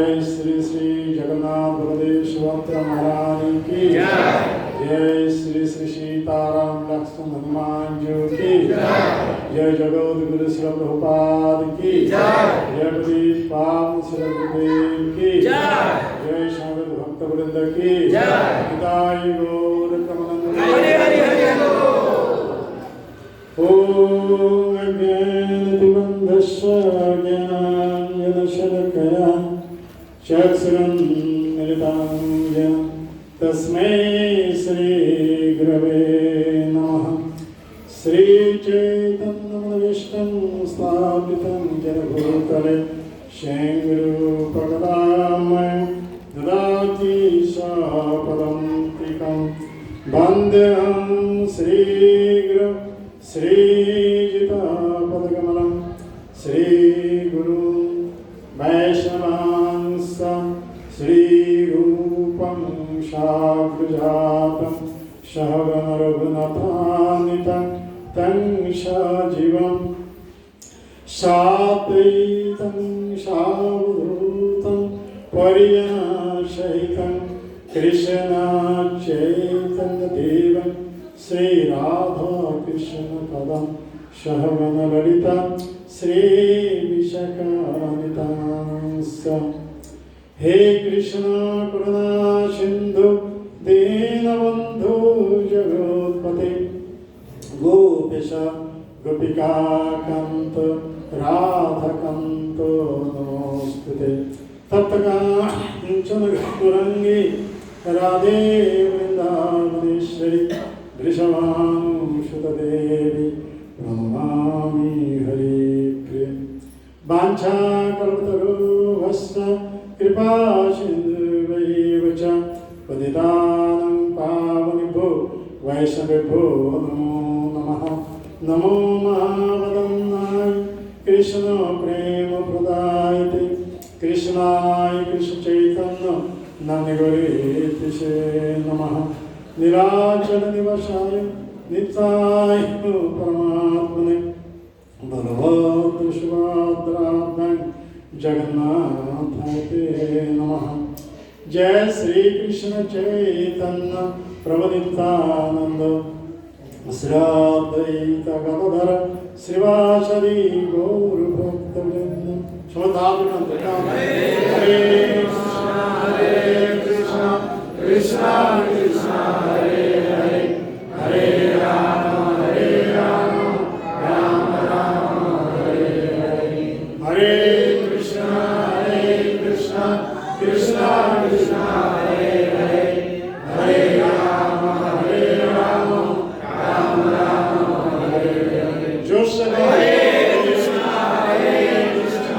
जय श्री श्री जगन्नाथ बलदेव सुभद्रा महारानी की जय श्री श्री सीताराम लक्ष्मण हनुमान जी की जय जगत गुरु श्री प्रभुपाद की जय प्रदीप पावन श्री गुरुदेव की जय शांत भक्त वृंद की हिदाय गौर कमल हरि हरि हरि ओम अज्ञान दिवंधस्व ज्ञानशलकया चक्षुरुन्मिलितं येन तस्मै श्री गुरवे नमः। श्रीचैतन्यमनोभीष्टं स्थापितं येन भूतले स्वयं रूपकदामयं ददाति स्वपदान्तिकं वन्देऽहं श्रीगुरुं श्रीयुतपदकमलं श्रीगुरुं वैष्णवांस श्रीरूपं शाग्रजातं सहगण रघुनाथान्वितं तं सजीवं साद्वैतं सावधूतं परिजनसहितं कृष्णचैतन्यदेवं श्रीराधाकृष्णपदं सहगण ललिता श्रीविशाखान्वितांश्च हे कृष्ण करुणा सिंधु दीनबन्धु जगत्पते गोपेश गोपिकाकान्त राधाकान्त नमोस्तुते तप्तकाञ्चन गौराङ्गी राधे वृन्दावनेश्वरी वृषभानुसुतदेवी प्रणमामि हरिप्रिये वाञ्छाकल्पतरुभ्यश्च कृपा सिन्धुभ्यैव च पतितानां पावनेभ्यो वैष्णवेभ्यो नमो नमः। नमो महावदन्नाय कृष्ण प्रेम प्रदायते कृष्णाय कृष्ण चैतन्य नामने गौरीतिसे नमः। नीलाचल निवासाय नित्याय परमात्मने बलभद्र सुभद्राभ्यां जगन्नाथाय ते नमः। जय श्री कृष्ण चैतन्य प्रभु नित्यानंद श्री अद्वैत गदाधर श्रीवासदि गौर भक्तवृंद समदाभिनंद हरे कृष्ण कृष्ण कृष्ण हरे हरे हरे राम राम राम हरे हरे हरे कृष्ण कृष्ण कृष्ण हरे हरे हरे राम राम राम हरे हरे जो हरे कृष्ण कृष्ण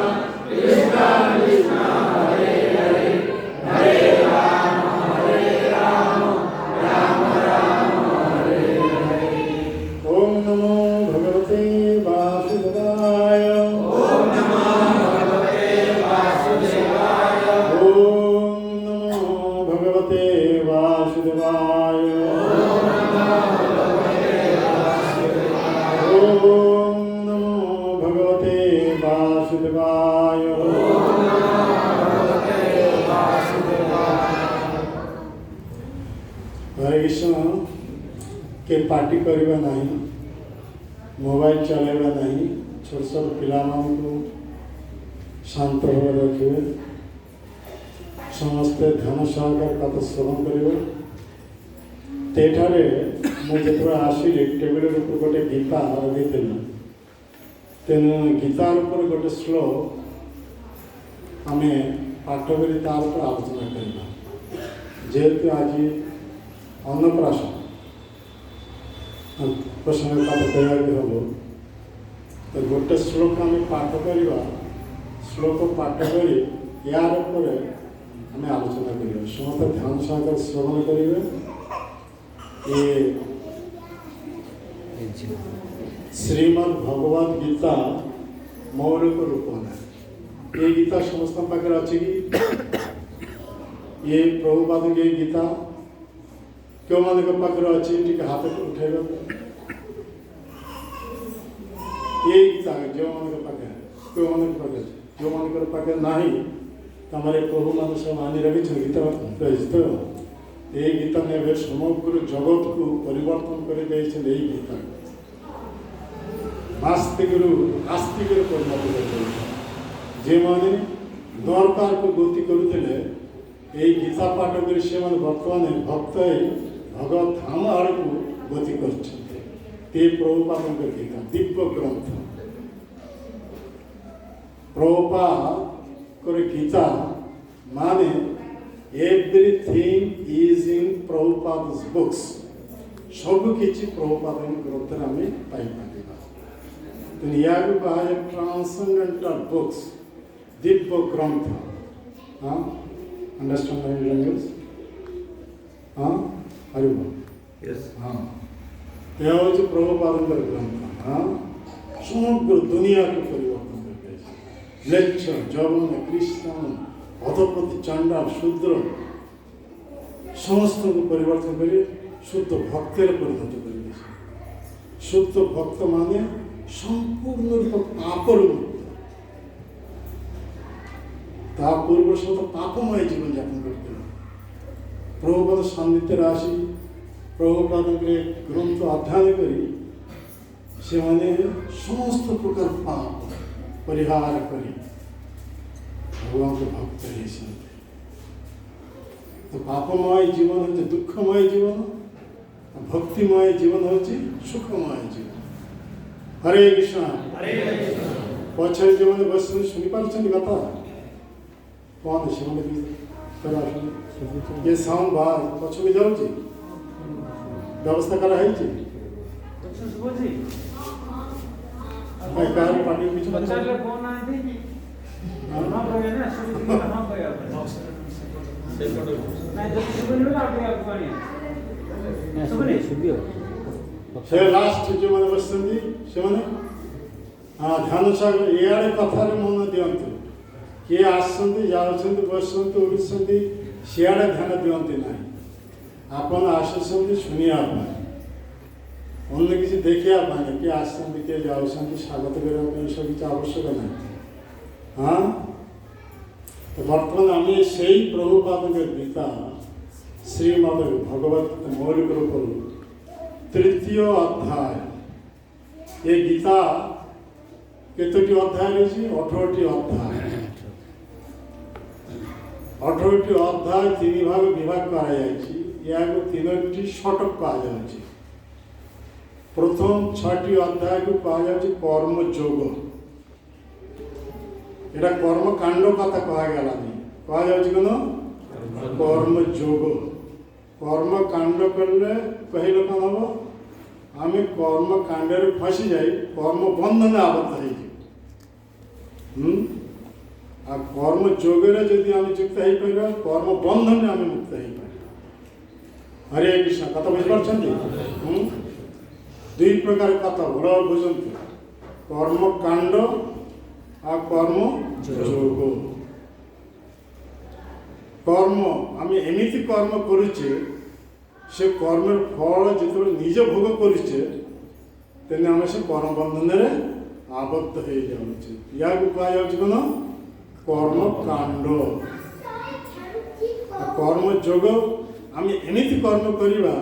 कृष्ण कृष्ण हरे हरे हरे राम राम राम हरे हरे। ओम नमो भगवते वासुदेवाय ओम नमो भगवते वासुदेवाय ओम नमो भगवते वासुदेवाय ओम नमो भगवते वासुदेवाय हरे कृष्ण के पार्टी करवा नहीं मोबाइल चलाइबा नहीं छोट छोट पिला को शांत भाव रखिए समस्ते ध्यान सहकार कथा श्रवण करेंगे तेठारे मुझे आसिली टेबल ऊपर गोटे गीता लगे तेणु गीतार ऊपर गोटे श्लोक आम पाठ कर तार ऊपर आलोचना करवा जेहेतु आज अन्नप्राशन प्रसंग कहवा हम तो गोटे श्लोक आम पाठ करवा श्लोक पाठ कर यार आम आलोचना करवा समस्त ध्यान सहकार श्रवण करेंगे ये श्रीमद् भगवद गीता मौलिक रूप है ये गीता समस्त पाखे अच्छी ये प्रभुपाद के गीता क्यों मान पाखे अच्छी हाथ उठे ये गीता जो मान पाखे क्यों मान पाखे जो मान पाखे ना ତମର ପ୍ରଭୁ ମାନେ ସବୁ ମାନି ରଖିଛନ୍ତି ଗୀତା ରହିଛି ତ এই গীতা নেবে সমগ্র জগৎକୁ পরিবর্তন করে দিয়েছেন এই গীতা নাস্তিকରୁ আস্তিকରେ ପରିଣତ କରିଦେଇଛନ୍ତି ଯେଉଁମାନେ ଦରକାରକୁ ଗତି କରୁଥିଲେ এই ଗୀତା ପାଠ କରି ସେମାନେ ବର୍ତ୍ତମାନ ଭକ୍ତ ହେଇ ଭଗବତ ଧାମ ଆଡ଼କୁ ଗତି କରିଛନ୍ତି ଏ ପ୍ରଭୁପାଦଙ୍କ ଗୀତା ଦିବ୍ୟ ଗ୍ରନ୍ଥ ପ୍ରଭୁପାଦଙ୍କର ଗୀତା ମାନେ everything is in Prabhupada's books ସବୁ କିଛି ପ୍ରଭୁପାଦଙ୍କ ଗ୍ରନ୍ଥରେ ଆମେ ପାଇପାରିବା ତେଣୁ ଏହାକୁ କୁହାଯାଏ transcendental books ଦିବ୍ୟ ଗ୍ରନ୍ଥ ହଁ understand my language ହଁ ହରିବ yes ହଁ ଏହା ହେଉଛି ପ୍ରଭୁପାଦଙ୍କର ଗ୍ରନ୍ଥ ହଁ ସମଗ୍ର ଦୁନିଆକୁ ପରିବର୍ତ୍ତନ କରିପାରିଛି ମ୍ଲେଚ୍ଛ ଯବନ ଖ୍ରୀଷ୍ଟିଆନ অধপতি চণ্ডাল শূদ্র সমস্তকে পরিবর্তন করে শুদ্ধ ভক্তের পরিণত করে দিয়েছে শুদ্ধ ভক্ত মানে সম্পূর্ণ রূপ পাপর মুক্ত তা পূর্ব শত পাপময় জীবনযাপন করতে হবে প্রভুপাদ সান্নিধ্যে আসি প্রভুপাদকে গ্রন্থ অধ্যয়ন করি সেমানে সমস্ত প্রকার পাপ পরিহার করি ভগবানকে ভক্ত হয়েছেন তো পাপময় জীবন হচ্ছে দুঃখময় জীবন ভক্তিময় জীবন হচ্ছে সুখময় জীবন হরে কৃষ্ণ পছরে জীবনে বসে শুনি পাচ্ছেন কথা কন ସେମାନେ ଏ ସାଉଣ୍ଡ ବାହାର ପଛକୁ ଯାଉଛି ବ୍ୟବସ୍ଥା କରାହେଇଛି କାହାର ପାଟି ପିଛୁ ସେ ଲାଷ୍ଟ ଯେଉଁମାନେ ବସିଛନ୍ତି ସେମାନେ ଧ୍ୟାନ ସାଗର ଇଆଡ଼େ କଥାରେ ମନ ଦିଅନ୍ତୁ କିଏ ଆସୁଛନ୍ତି ଯାଉଛନ୍ତି ବସୁଛନ୍ତି ଉଠୁଛନ୍ତି ସିଆଡ଼େ ଧ୍ୟାନ ଦିଅନ୍ତି ନାହିଁ ଆପଣ ଆସୁଛନ୍ତି ଶୁଣିବା ପାଇଁ ଅନ୍ୟ କିଛି ଦେଖିବା ପାଇଁ କିଏ ଆସୁଛନ୍ତି କିଏ ଯାଉଛନ୍ତି ସ୍ୱାଗତ କରିବା ପାଇଁ ଏସବୁ କିଛି ଆବଶ୍ୟକ ନାହିଁ ହଁ ତ ବର୍ତ୍ତମାନ ଆମେ ସେଇ ପ୍ରଭୁପାଦଙ୍କ ଗୀତା ଶ୍ରୀମଦ ଭଗବତ ମୌଳିକ ରୂପରୁ ତୃତୀୟ ଅଧ୍ୟାୟ ଏ ଗୀତା କେତୋଟି ଅଧ୍ୟାୟ ରହିଛି 18ଟି ଅଧ୍ୟାୟ 18ଟି ଅଧ୍ୟାୟ 3 ଭାଗ ବିଭାଗ କରାଯାଇଛି ଏହାକୁ 3ଟି ଷଟକ କୁହାଯାଉଛି ପ୍ରଥମ 6ଟି ଅଧ୍ୟାୟକୁ କୁହାଯାଉଛି କର୍ମଯୋଗ এটা কর্মকাণ্ড কথা কুহগলানি কুহযাଉଛି কোন কর্মযোগ কর্মকাণ্ড করলে কহিলে কোন হব আমি কর্মকাণ্ডরে ফসি যাই কর্মবন্ধনে আবদ্ধ হয়ে যাই আর কর্মযোগরে যদি আমি যুক্ত হয়ে পারিবা কর্মবন্ধনে আমি মুক্ত হয়ে পারিবা হরে কৃষ্ণ কথা বুঝিপারছেন দুই প্রকার কথা ভালো বুঝন্তু কর্মকাণ্ড আর কর্ম যোগ কর্ম আমি এমিতি কর্ম করুছে সে কর্মের ফল যেতবে নিজে ভোগ করুছে তেমনি আমি সে কর্মবন্ধনের আবদ্ধ হয়ে যাচ্ছে ইয়াকে কুহযাଉଛି কোন কর্মকাণ্ড কর্মযোগ আমি এমিতি কর্ম করিবা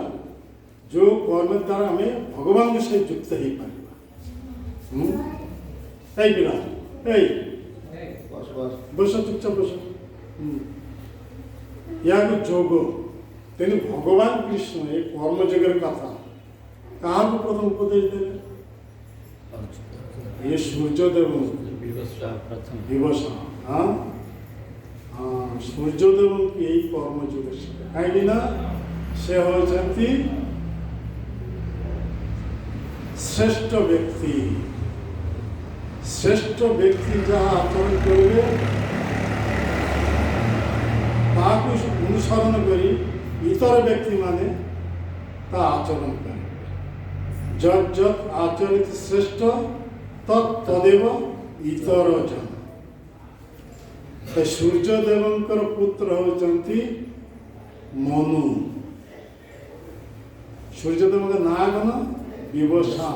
যে কর্মের দ্বারা আমি ভগবানের সহিত যুক্ত হয়ে পারিবা এই বিরাট এই বসো চুপচাপ বসো ইয়াকে যোগ তেমনি ভগবান কৃষ্ণ এই কর্মযোগের কথা কাহাকে প্রথম উপদেশ দেবে এ সূর্যদেব দিবসা হ্যাঁ সূর্যদেবকে এই কর্মযোগের সাথে কাহিঁকি না সে হচ্ছেন শ্রেষ্ঠ ব্যক্তি শ্রেষ্ঠ ব্যক্তি যাহা আচরণ করবে তাকে অনুসরণ করি ইতর ব্যক্তি মানে তা আচরণ করে যৎ যৎ আচরিত শ্রেষ্ঠ তদেব ইতর জন সূর্যদেবଙ୍କର পুত্র হচ্ছেন মনু সূর্যদেবଙ୍କ ନାଁ କ'ଣ ବିଭୀଷଣ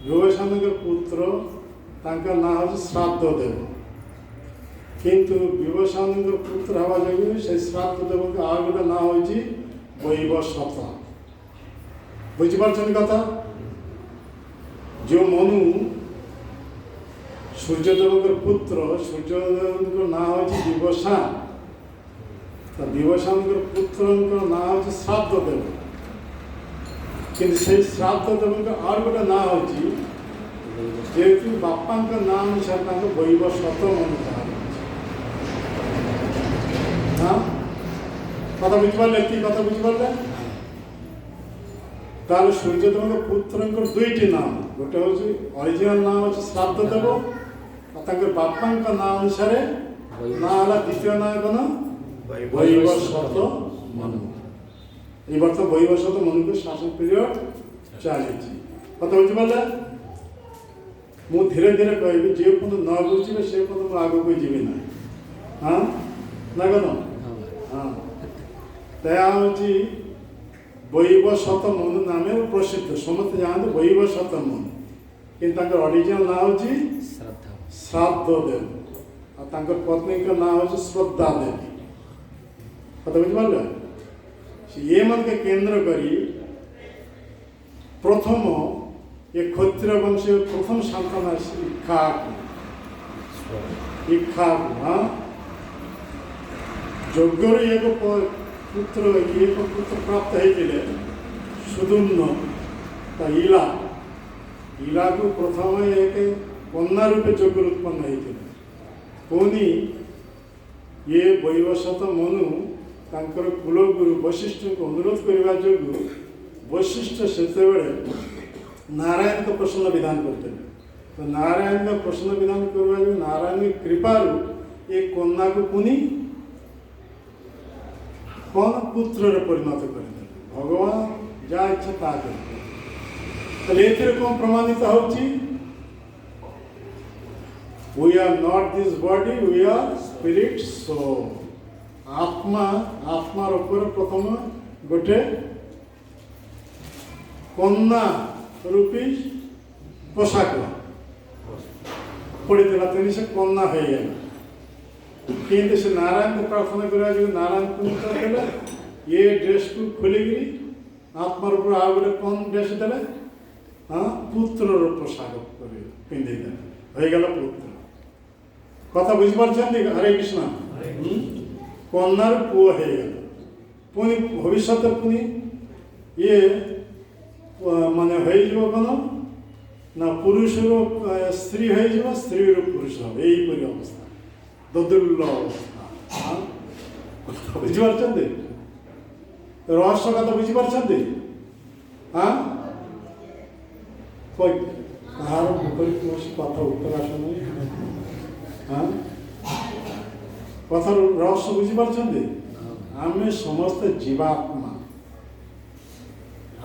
ବିଭୀଷଣଙ୍କ ପୁତ୍ର ତାଙ୍କ ନାଁ ହେଉଛି ଶ୍ରାଦ୍ଧ ଦେବ কিন্তু বিভীষণଙ୍କ পুত্র হওয়া যোଗୁଁ ସେ ଶ୍ରାଦ୍ଧ ଦେବଙ୍କୁ ଆଉ ଗୋଟେ ନାଁ ହେଉଛି ବୈବସ୍ୱତ। ବୁଝିପାରୁଛନ୍ତି କଥା? ଯେଉଁ ମନୁ ସୂର୍ଯ୍ୟଦେବଙ୍କର ପୁତ୍ର, ସୂର୍ଯ୍ୟଦେବଙ୍କ ନାଁ ହେଉଛି ବିଭୀଷଣ, ବିଭୀଷଣଙ୍କର ପୁତ୍ରଙ୍କ ନାଁ ହେଉଛି ଶ୍ରାଦ୍ଧ ଦେବ। କିନ୍ତୁ ସେଇ ଶ୍ରାଦ୍ଧ ଦେବଙ୍କ ଆଉ ଗୋଟେ ନାଁ ହେଉଛି, ଯେହେତୁ ବାପାଙ୍କ ନାଁ ଅନୁସାରେ ତାଙ୍କ ବୈବସ୍ୱତ ମନୁ କୁହାଯାଇଛି। ହଁ, କଥା ବୁଝିପାରିଲେ? ଏତିକି କଥା ବୁଝିପାରିଲେ? ତାହେଲେ ସୂର୍ଯ୍ୟଦେବଙ୍କ ପୁତ୍ରଙ୍କର ଦୁଇଟି ନାମ, ଗୋଟେ ହେଉଛି ଅରିଜିନାଲ ନାଁ ହେଉଛି ଶ୍ରାଦ୍ଧ ଦେବ, ଆଉ ତାଙ୍କର ବାପାଙ୍କ ନାଁ ଅନୁସାରେ ନାଁ ହେଲା ଦ୍ୱିତୀୟ ନାଁ କ'ଣ? ବୈବସ୍ୱତ ମନୁ। এই ବର୍ତ୍ତମାନ ବୈବସ୍ୱତ ମନୁଙ୍କ ଶାସନ ପିରିୟଡ଼ ଚାଲିଛି। କଥା ବୁଝିପାରିଲେ? ମୁଁ ଧୀରେ ଧୀରେ କହିବି, ଯେ ପର୍ଯ୍ୟନ୍ତ ନ ବୁଝିବେ ସେ ପର୍ଯ୍ୟନ୍ତ ମୁଁ ଆଗକୁ ଯିବି ନାହିଁ। ହଁ ନା କ'ଣ? ହଁ, ତାହା ହେଉଛି ବୈବସ୍ୱତ ମନୁ ନାମେ ପ୍ରସିଦ୍ଧ। ସମସ୍ତେ ଜାଣନ୍ତି ବୈବସ୍ୱତ ମନୁ, କିନ୍ତୁ ତାଙ୍କର ଅରିଜିନାଲ ନାଁ ହେଉଛି ଶ୍ରାଦ୍ଧ ଦେବ, ଆଉ ତାଙ୍କର ପତ୍ନୀଙ୍କ ନାଁ ହେଉଛି ଶ୍ରଦ୍ଧା ଦେବୀ। କଥା ବୁଝିପାରିଲେ? ଏମାନଙ୍କୁ କେନ୍ଦ୍ର କରି ପ୍ରଥମ ଏ କ୍ଷତ୍ରିୟ ବଂଶୀୟ ପ୍ରଥମ ସନ୍ତାନ ଆସିଛି ଇକ୍ଷ୍ୱାକୁ। ହଁ, ଯଜ୍ଞରୁ ଏକ ପୁତ୍ର ପ୍ରାପ୍ତ ହେଇଥିଲେ ସୁଦୁମ୍ନ ତା ଇଲାକୁ ପ୍ରଥମେ ଏକ କନ୍ୟା ରୂପେ ଯଜ୍ଞରୁ ଉତ୍ପନ୍ନ ହେଇଥିଲେ। ପୁଣି ଇଏ ବୈବସ୍ୱତ ମନୁ ତାଙ୍କର କୁଳଗୁରୁ ବଶିଷ୍ଠଙ୍କୁ ଅନୁରୋଧ କରିବା ଯୋଗୁଁ ବଶିଷ୍ଠ ସେତେବେଳେ ନାରାୟଣଙ୍କ ପ୍ରସନ୍ନ ବିଧାନ କରିଥିଲେ। ତ ନାରାୟଣଙ୍କ ପ୍ରସନ୍ନ ବିଧାନ କରିବା ଯୋଗୁଁ ନାରାୟଣଙ୍କ କୃପାରୁ ଏ କନ୍ୟାକୁ ପୁଣି କ'ଣ ପୁତ୍ରରେ ପରିଣତ କରିଦେଲେ। ଭଗବାନ ଯାହା ଇଚ୍ଛା ତାହା କରିଥିଲେ। ତାହେଲେ ଏଥିରେ କ'ଣ ପ୍ରମାଣିତ ହେଉଛି? We are not this body, we are spirit soul. ଆତ୍ମାର ଉପରେ ପ୍ରଥମ ଗୋଟେ କନ୍ୟା ରୂପୀ ପୋଷାକ ପଡ଼ିଥିଲା, ତେଣୁ ସେ କନ୍ୟା ହେଇଗଲା। କିନ୍ତୁ ସେ ନାରାୟଣଙ୍କୁ ପ୍ରାର୍ଥନା କରିବା ଯୋଗୁଁ ନାରାୟଣଙ୍କୁ ଦେଲେ ଏ ଡ୍ରେସ୍କୁ ଖୋଲିକିରି ଆତ୍ମାର ଉପରେ ଆଉ ଗୋଟେ କ'ଣ ଡ୍ରେସ୍ ଦେଲେ? ହଁ, ପୁତ୍ରର ପୋଷାକ ପିନ୍ଧେଇ ଦେଲେ, ହେଇଗଲା ପୁତ୍ର। କଥା ବୁଝିପାରୁଛନ୍ତି? ହରେ କୃଷ୍ଣ। କନ୍ୟାର ପୁଅ ହେଇଗଲା। ପୁଣି ଭବିଷ୍ୟତ ପୁଣି ଇଏ ମାନେ ହେଇଯିବ କ'ଣ ନା ପୁରୁଷରୁ ସ୍ତ୍ରୀ ହେଇଯିବ, ସ୍ତ୍ରୀରୁ ପୁରୁଷ ହେବ। ଏଇପରି ଅବସ୍ଥା, ଦୋଦୁଲ୍ୟ ଅବସ୍ଥା। ବୁଝିପାରୁଛନ୍ତି ରହସ୍ୟ କଥା? ବୁଝିପାରୁଛନ୍ତି? ହଁ, କାହାର ମୁଖରେ କୌଣସି କଥା ଉତ୍ତର ଆସୁନାହିଁ। ହଁ, କଥାର ରହସ୍ୟ ବୁଝିପାରୁଛନ୍ତି? ଆମେ ସମସ୍ତେ ଜୀବାତ୍ମା,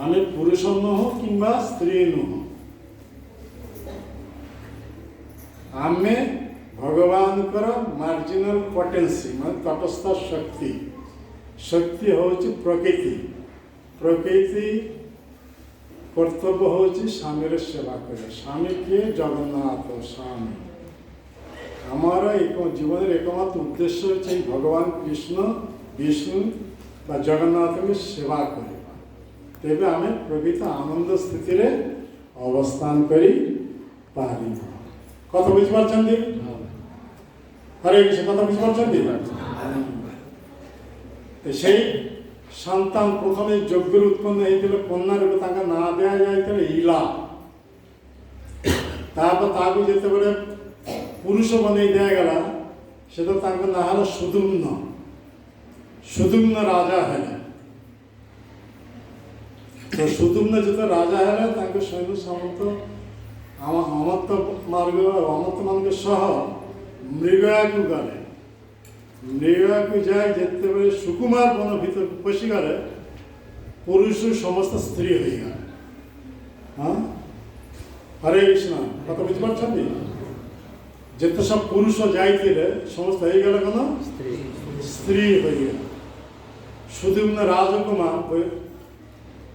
ଆମେ ପୁରୁଷ ନୁହଁ କିମ୍ବା ସ୍ତ୍ରୀ ନୁହଁ। ଆମେ ଭଗବାନଙ୍କର ମାର୍ଜିନାଲ ପଟେନ୍ସି, ମାନେ ତଟସ୍ଥ ଶକ୍ତି। ଶକ୍ତି ହେଉଛି ପ୍ରକୃତି। ପ୍ରକୃତି କର୍ତ୍ତବ୍ୟ ହେଉଛି ସ୍ୱାମୀର ସେବା କରିବା। ସ୍ୱାମୀ କିଏ? ଜଗନ୍ନାଥ ସ୍ୱାମୀ। ଆମର ଜୀବନରେ एकमात्र ଉଦ୍ଦେଶ୍ୟ ହେଉଛି ଭଗବାନ କୃଷ୍ଣ, ବିଷ୍ଣୁ ବା ଜଗନ୍ନାଥଙ୍କୁ ସେବା କରିବା। ତେବେ ଆମେ ପ୍ରକୃତ ଆନନ୍ଦ ସ୍ଥିତିରେ ଅବସ୍ଥାନ କରିପାରିବା। କଥା ବୁଝିପାରୁଛନ୍ତି? ହରେ କୃଷ୍ଣ। କଥା ବୁଝିପାରୁଛନ୍ତି? ସେଇ ସନ୍ତାନ ପ୍ରଥମେ ଯଜ୍ଞରୁ ଉତ୍ପନ୍ନ ହେଇଥିଲେ କନ୍ୟା ରୂପେ ତାଙ୍କ ନାଁ ଦିଆଯାଇଥିଲା ଇଲା। ତାପରେ ତାକୁ ଯେତେବେଳେ ପୁରୁଷ ବନେଇ ଦିଆଗଲା, ସେ ତ ତାଙ୍କ ନାଁ ହେଲା ସୁଦୁମ୍ନ। ସୁଦୁମ୍ନ ରାଜା ହେଲେ। ତ ସୁଦୁମ୍ନ ଯେତେ ରାଜା ହେଲେ ତାଙ୍କ ସୈନ୍ୟ ସାମନ୍ତ ଅମର୍ତ୍ତମାନଙ୍କ ସହ ମୃଗୟାକୁ ଗଲେ। ମୃଗୟାକୁ ଯାଇ ଯେତେବେଳେ ସୁକୁମାର ବନ ଭିତରକୁ ପଶିଗଲେ, ପୁରୁଷ ସମସ୍ତ ସ୍ତ୍ରୀ ହୋଇଗଲେ। ହଁ, ହରେ କୃଷ୍ଣ। କଥା ବୁଝିପାରୁଛନ୍ତି? ଯେତେ ସବୁ ପୁରୁଷ ଯାଇଥିଲେ ସମସ୍ତେ ହେଇଗଲେ କ'ଣ? ସ୍ତ୍ରୀ ହୋଇଗଲେ। ସୁଦୁମ୍ନ ରାଜକୁମାର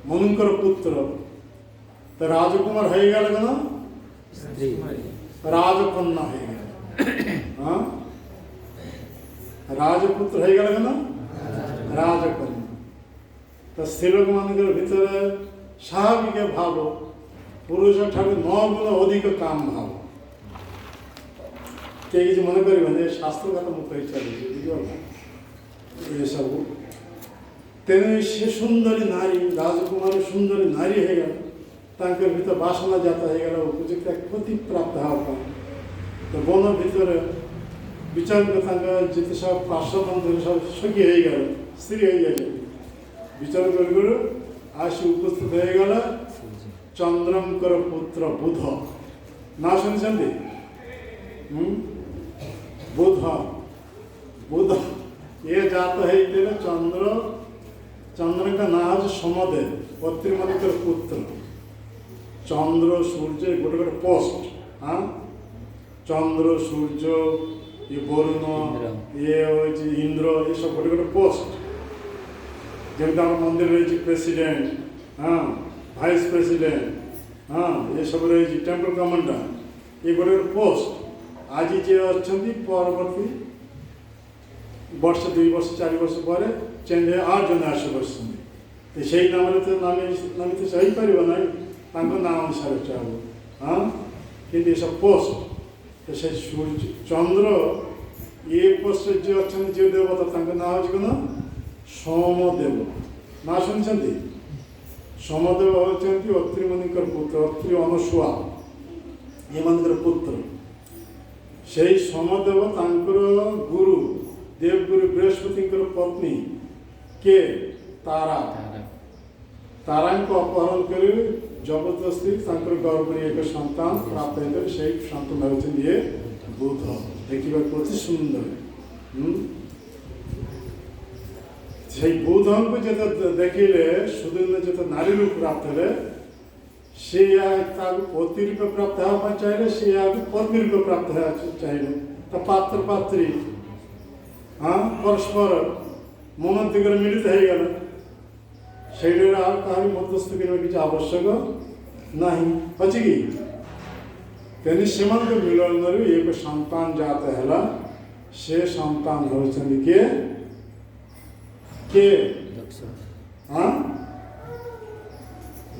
ମନୁଙ୍କର ପୁତ୍ର, ତ ରାଜକୁମାର ହେଇଗଲେ କ'ଣ? ରାଜକନ୍ୟା ହେଇଗଲେ। ହଁ, ରାଜପୁତ୍ର ହେଇଗଲା କେନ ରାଜକନ୍ୟା। ତ ସ୍ତ୍ରୀ ଲୋକମାନଙ୍କର ଭିତରେ ସ୍ୱାଭାବିକ ଭାବ ପୁରୁଷ ଠାରୁ 9 ଗୁଣ ଅଧିକ କାମ ଭାବ। କେହି କିଛି ମନେ କରିବେନି, ଶାସ୍ତ୍ରଗତ ମୁଁ କହି ଚାଲିଛି, ବୁଝିଗଲା ଏସବୁ। ତେଣୁ ସେ ସୁନ୍ଦରୀ ନାରୀ, ରାଜକୁମାର ସୁନ୍ଦରୀ ନାରୀ ହେଇଗଲା, ତାଙ୍କ ଭିତରେ ବାସନା ଜାତ ହେଇଗଲା ଉପଯୁକ୍ତ କ୍ଷତି ପ୍ରାପ୍ତ ହେବା ପାଇଁ। ତ ବନ ଭିତରେ ବିଚାରକ ତାଙ୍କ ଯେତେ ସବୁ ପାର୍ଶ୍ୱବନ୍ଧୁ ସବୁ ସଖୀ ହେଇଗଲେ, ସ୍ତ୍ରୀ ହେଇଯାଇଛନ୍ତି। ବିଚାର କରିଗଲୁ ଆସି ଉପସ୍ଥିତ ହେଇଗଲା ଚନ୍ଦ୍ରଙ୍କର ପୁତ୍ର ବୁଧ। ନା ଶୁଣିଛନ୍ତି? ବୁଧ ବୁଧ ଏ ଜାତ ହେଇଥିଲେ ଚନ୍ଦ୍ରଙ୍କ ନାଁ ହେଉଛି ସମଦେବ, ଅତ୍ରିମାନଙ୍କର ପୁତ୍ର। ଚନ୍ଦ୍ର ସୂର୍ଯ୍ୟ ଗୋଟେ ଗୋଟେ ପୋଷ୍ଟ। ହଁ, ଚନ୍ଦ୍ର ସୂର୍ଯ୍ୟ ये वरुण ये इंद्र ये सब गोटे गोटे पोस्ट। जमी आम मंदिर रही प्रेसिडेंट, हाँ भाइस प्रेसिडेंट, हाँ ये सब रही टेम्पल कमांडर, ये गोटे गोटे पोस्ट। आज जे अच्छा परवर्ती वर्ष 2 वर्ष 4 वर्ष पर चेंज हो 8 जन आस बस से नाम तो नामित सही पार ना नाम अनुसार चाहब। हाँ कि सब पोस्ट तो से सूर्य चंद्र ये पोस्ट जो अच्छा जो देवता तांका ना हो कौन सोमदेव। ना शुणी सोमदेव होती अत्रिमुनिकर पुत्र, अत्रि अनुसुआ ये मानकर पुत्र। से सोमदेव तांकर गुरु देवगुरु बृहस्पति पत्नी के तारा तारांको अपहरण कर जबरदस्ती गर्भ एक सन्तान प्राप्त होकर से सन्तान होती ये बुध। देखा अति सुंदर से बुध को जो देखिले सुदीन जो नारी रूप प्राप्त है से पति रूप प्राप्त होगा चाहिए, से पत्नी रूप प्राप्त है चाहिए। तो पात्र पात्री हाँ परस्पर मन दिगरे मिलित हो गला से मध्यस्थ करने किसी आवश्यक नहीं अच्छी कि तेनी से मिलन एक सन्तान जात है। से सन्तान होती के हाँ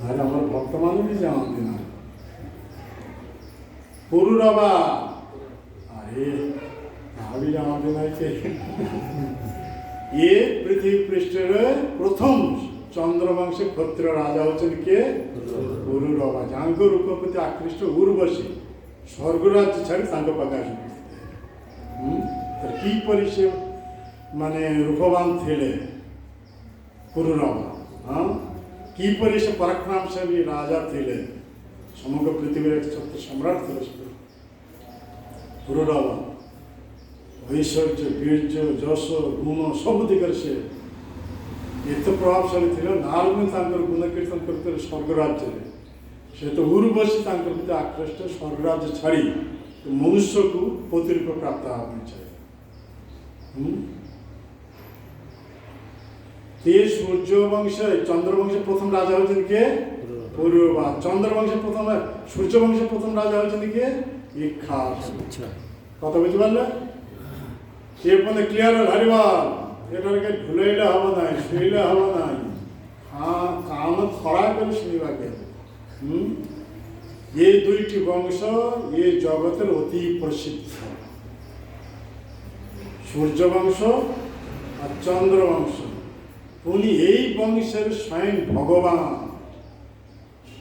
आम भक्त मान भी जानते ना पुरुरवा। अरे भी जानते ना के ये पृथ्वी पृष्ठ प्रथम चंद्रवंश क्षत्रिय राजा होते के पुरुरवा, जहाँ रूपपति आकृष्ट उर्वशी स्वर्गराज्य छाड़ी पाखे किपर से माने रूपवान थे पुरुरवा। हाँ किपर से पराक्रमशाली राजा थे, समग्र पृथ्वी एक छत्र सम्राट थे पुरुरवा। ऐश्वर्य वीर्य जश गुण सब दिगर से एत प्रभावशाली थे। नारद गुण कीर्तन करते स्वर्गराज्य से तो उर्वशी प्रति आकृष्ट स्वर्गराज्य छाड़ी मनुष्य को पति रूप प्राप्त होना चाहिए। सूर्यवंश चंद्रवंश प्रथम राजा होती के पूर्वा, चंद्रवंश प्रथम सूर्यवंश प्रथम राजा होती के इच्छा। कत बुझे ये मैंने क्लियर धारिवाल ये ढुलैले हम ना शुले हम ना। हाँ कान खड़ा कर शुणा के ये दुईटी वंश ये जगत अति प्रसिद्ध सूर्यवंश और चंद्रवंश। पुणी यही वंशर स्वयं भगवान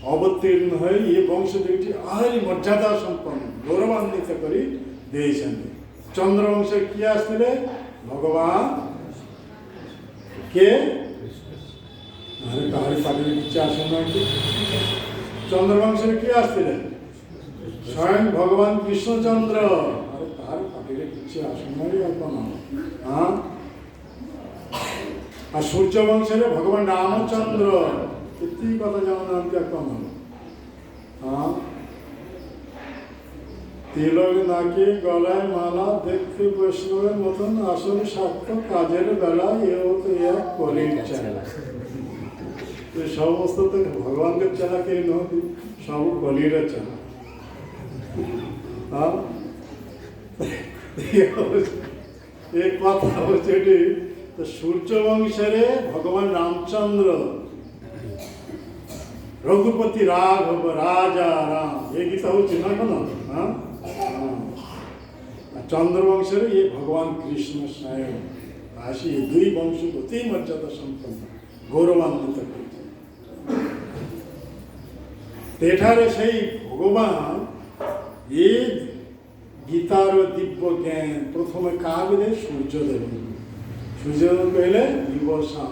अवतीर्ण हो ये वंश दुईटी आहरी मर्यादा संपन्न गौरवान्वित कर चंद्रवंश किए आसते भगवान के कहानी पार्टी किसी आसना कि चंद्रवंश किए आसते स्वयं भगवान कृष्णचंद्र। अरे कहार पार्टी किसी आसना कौन हाँ और सूर्यवंश भगवान रामचंद्र इतनी कथा जाना क्या कौन हाँ तिलक नाकी गलाय माला देखते वैष्णव मतन आसन साक्ष्य काजेर बेला ये तो यह कलिर चला। तो समस्त तो भगवान के चला के नदी सब कलिर चला। हाँ ଏ କଥା ହେଉଛି ଏଠି ତ ସୂର୍ଯ୍ୟ ବଂଶରେ ଭଗବାନ ରାମଚନ୍ଦ୍ର ରଘୁପତି ରାଘବ ରାଜା ରାମ ଏ ଗୀତ ହେଉଛି ନା କ'ଣ? ଚନ୍ଦ୍ରବଂଶରେ ଇଏ ଭଗବାନ କୃଷ୍ଣ ସ୍ୱୟଂ ଆସି ଏ ଦୁଇ ବଂଶକୁ ଅତି ମର୍ଯ୍ୟାଦା ସମ୍ପନ୍ନ ଗୌରବାନ୍ୱିତ କରିଛନ୍ତି। ଏଠାରେ ସେଇ ଭଗବାନ ଏ ଗୀତାର ଦିବ୍ୟ ଜ୍ଞାନ ପ୍ରଥମେ କାହାକୁ ଦେଲେ? ସୂର୍ଯ୍ୟଦେବଙ୍କୁ। ସୂର୍ଯ୍ୟଦେବ କହିଲେ ବିବସ୍ୱାନ।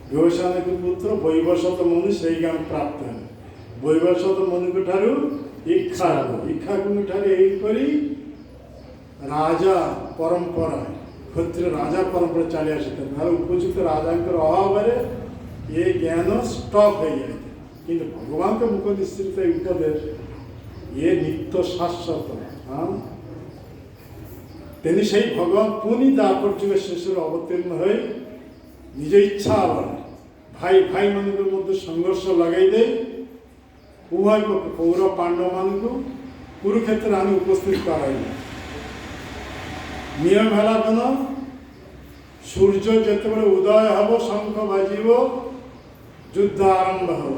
ବିବସ୍ୱାନଙ୍କ ପୁତ୍ର ବୈବସ୍ୱତ ମୁନି ସେଇ ଜ୍ଞାନ ପ୍ରାପ୍ତ ହେଲେ। ବୈବସ୍ୱତ ମୁନିଙ୍କ ଠାରୁ ଇକ୍ଷ୍ୱାକୁଙ୍କ ଠାରୁ ଏହିପରି ରାଜା ପରମ୍ପରା କ୍ଷତ୍ରିୟ ରାଜା ପରମ୍ପରା ଚାଲି ଆସିଥିଲା। ତାର ଉପଯୁକ୍ତ ରାଜାଙ୍କର ଅଭାବରେ ଏ ଜ୍ଞାନ ଷ୍ଟପ୍ ହେଇଯାଇଥିଲା। କିନ୍ତୁ ଭଗବାନଙ୍କ ମୁଖ ନିଶ୍ଚିତ ଉପଦେଶ ଇଏ ନିତ୍ୟ ଶାଶ୍ୱତ। ତେଣୁ ସେଇ ଭଗବାନ ପୁଣି ଦ୍ୱାପର ଯୁଗ ଶେଷରେ ଅବତୀର୍ଣ୍ଣ ହୋଇ ନିଜ ଇଚ୍ଛା ବଳେ ଭାଇମାନଙ୍କ ମଧ୍ୟ ସଂଘର୍ଷ ଲଗାଇ ଦେଇ ଉଭୟ ପକ୍ଷ କୌରବ ପାଣ୍ଡବମାନଙ୍କୁ କୁରୁକ୍ଷେତ୍ରରେ ଆଣି ଉପସ୍ଥିତ କରାଇଲେ। ନିୟମ ହେଲା କ'ଣ? ସୂର୍ଯ୍ୟ ଯେତେବେଳେ ଉଦୟ ହେବ ଶଙ୍ଖ ବାଜିବ, ଯୁଦ୍ଧ ଆରମ୍ଭ ହେବ।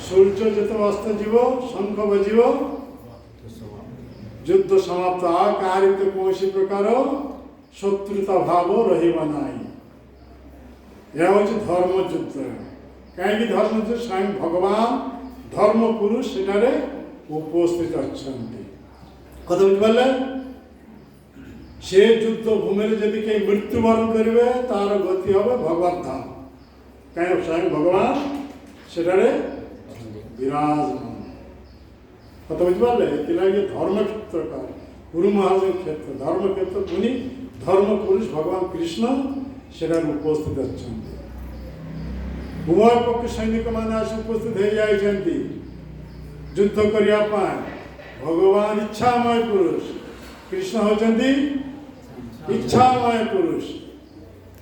ସୂର୍ଯ୍ୟ ଯେତେବେଳେ ଅସ୍ତ ଯିବ ଶଙ୍ଖ ବାଜିବ, ଯୁଦ୍ଧ ସମାପ୍ତ। କାହାରି ଭିତରେ କୌଣସି ପ୍ରକାର ଶତ୍ରୁତା ଭାବ ରହିବ ନାହିଁ। ଏହା ହେଉଛି ଧର୍ମଯୁଦ୍ଧ। କାହିଁକି ଧର୍ମଯୁଦ୍ଧ? ସ୍ୱୟଂ ଭଗବାନ ଧର୍ମ ପୁରୁଷ ସେଠାରେ ଉପସ୍ଥିତ ଅଛନ୍ତି। କଥା ବୁଝିପାରିଲେ? ସେ ଯୁଦ୍ଧ ଭୂମିରେ ଯଦି କେହି ମୃତ୍ୟୁବରଣ କରିବେ ତାର ଗତି ହେବ ଭଗବତ ଧାମ। କାହିଁକି? ସ୍ୱୟଂ ଭଗବାନ ସେଠାରେ ବିରାଜମାନ। କଥା ବୁଝିପାରିଲେ? ଏଥିଲାଗି ଧର୍ମକ୍ଷେତ୍ର କାଳେ ଗୁରୁ ମହାରାଜ କ୍ଷେତ୍ର ଧର୍ମକ୍ଷେତ୍ର ପୁଣି ଧର୍ମ ପୁରୁଷ ଭଗବାନ କୃଷ୍ଣ ସେଠାରେ ଉପସ୍ଥିତ ଅଛନ୍ତି। ଉଭୟ ପକ୍ଷ ସୈନିକମାନେ ଆସି ଉପସ୍ଥିତ ହେଇଯାଇଛନ୍ତି ଯୁଦ୍ଧ କରିବା ପାଇଁ। ଭଗବାନ ଇଚ୍ଛାମୟ ପୁରୁଷ, କୃଷ୍ଣ ହେଉଛନ୍ତି ଇଚ୍ଛାମୟ ପୁରୁଷ।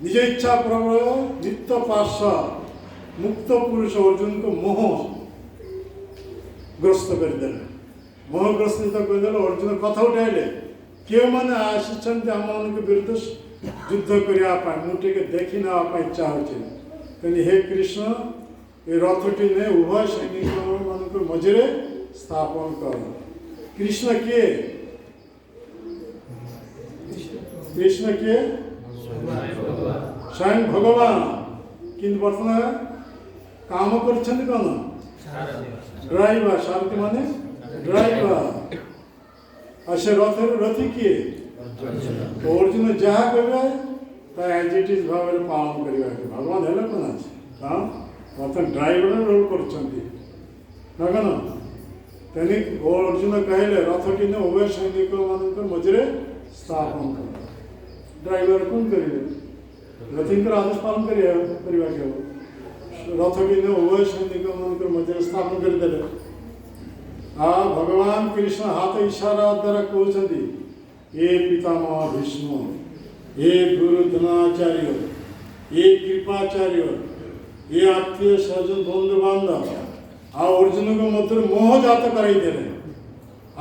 ନିଜ ଇଚ୍ଛା ପ୍ରବଳ ନିତ୍ୟ ପାର୍ଶ୍ୱ ମୁକ୍ତ ପୁରୁଷ ଅର୍ଜୁନଙ୍କୁ ମୋହଗ୍ରସ୍ତ କରିଦେଲେ। ମୋହଗ୍ରସ୍ତ କରିଦେଲେ। ଅର୍ଜୁନ କଥା ଉଠାଇଲେ, କେଉଁମାନେ ଆସିଛନ୍ତି ଆମମାନଙ୍କ ବିରୁଦ୍ଧ ଯୁଦ୍ଧ କରିବା ପାଇଁ? ମୁଁ ଟିକେ ଦେଖି ନେବା ପାଇଁ ଇଚ୍ଛା ହେଉଛି। ତେଣୁ ହେ କୃଷ୍ଣ ଏ ରଥଟି ନେଇ ଉଭୟ ସୈନିକମାନଙ୍କ ମଝିରେ ସ୍ଥାପନ କର। କୃଷ୍ଣ କିଏ? କୃଷ୍ଣ କିଏ? ସ୍ୱୟଂ ଭଗବାନ। କିନ୍ତୁ ବର୍ତ୍ତମାନ କାମ କରିଛନ୍ତି କ'ଣ? ଡ୍ରାଇଭର। ସାରଥୀ ମାନେ ଡ୍ରାଇଭର। ଆଉ ସେ ରଥରେ ରଥି କିଏ? ଅର୍ଜୁନ ଯାହା କହିବେ ତା ଆଜ୍ ଇଟ୍ ଇଜ୍ ଭାବରେ ପାଳନ କରିବା। ଭଗବାନ ହେଲେ କ'ଣ ଅଛି? ବର୍ତ୍ତମାନ ଡ୍ରାଇଭର ରୋଲ୍ କରୁଛନ୍ତି ନା କ'ଣ? ତେଣୁ ଅର୍ଜୁନ କହିଲେ ରଥଟି ନେଇ ଉଭୟ ସୈନିକମାନଙ୍କ ମଝିରେ ସ୍ଥାପନ କର। ଡ୍ରାଇଭର କ'ଣ କରିବେ? ରଥୀଙ୍କର ଆଦେଶ ପାଳନ କରିବାକୁ ହେବ। ରଥଟି ନେଇ ଉଭୟ ସୈନିକମାନଙ୍କ ମଝିରେ ସ୍ଥାପନ କରିଦେଲେ। ଆଉ ଭଗବାନ କୃଷ୍ଣ ହାତ ଇଶାରା ଦ୍ୱାରା କହୁଛନ୍ତି, ଏ ପିତାମହ ଭୀଷ୍ମ, ଏ ଗୁରୁ ଦ୍ରୋଣାଚାର୍ଯ୍ୟ, ଏ କୃପାଚାର୍ଯ୍ୟ, ଏ ଆତ୍ମୀୟ ସହଜ ବନ୍ଧୁବାନ୍ଧବ ଆଉ ଅର୍ଜୁନଙ୍କ ମଧ୍ୟରେ ମୋହ ଜାତ କରାଇଦେଲେ।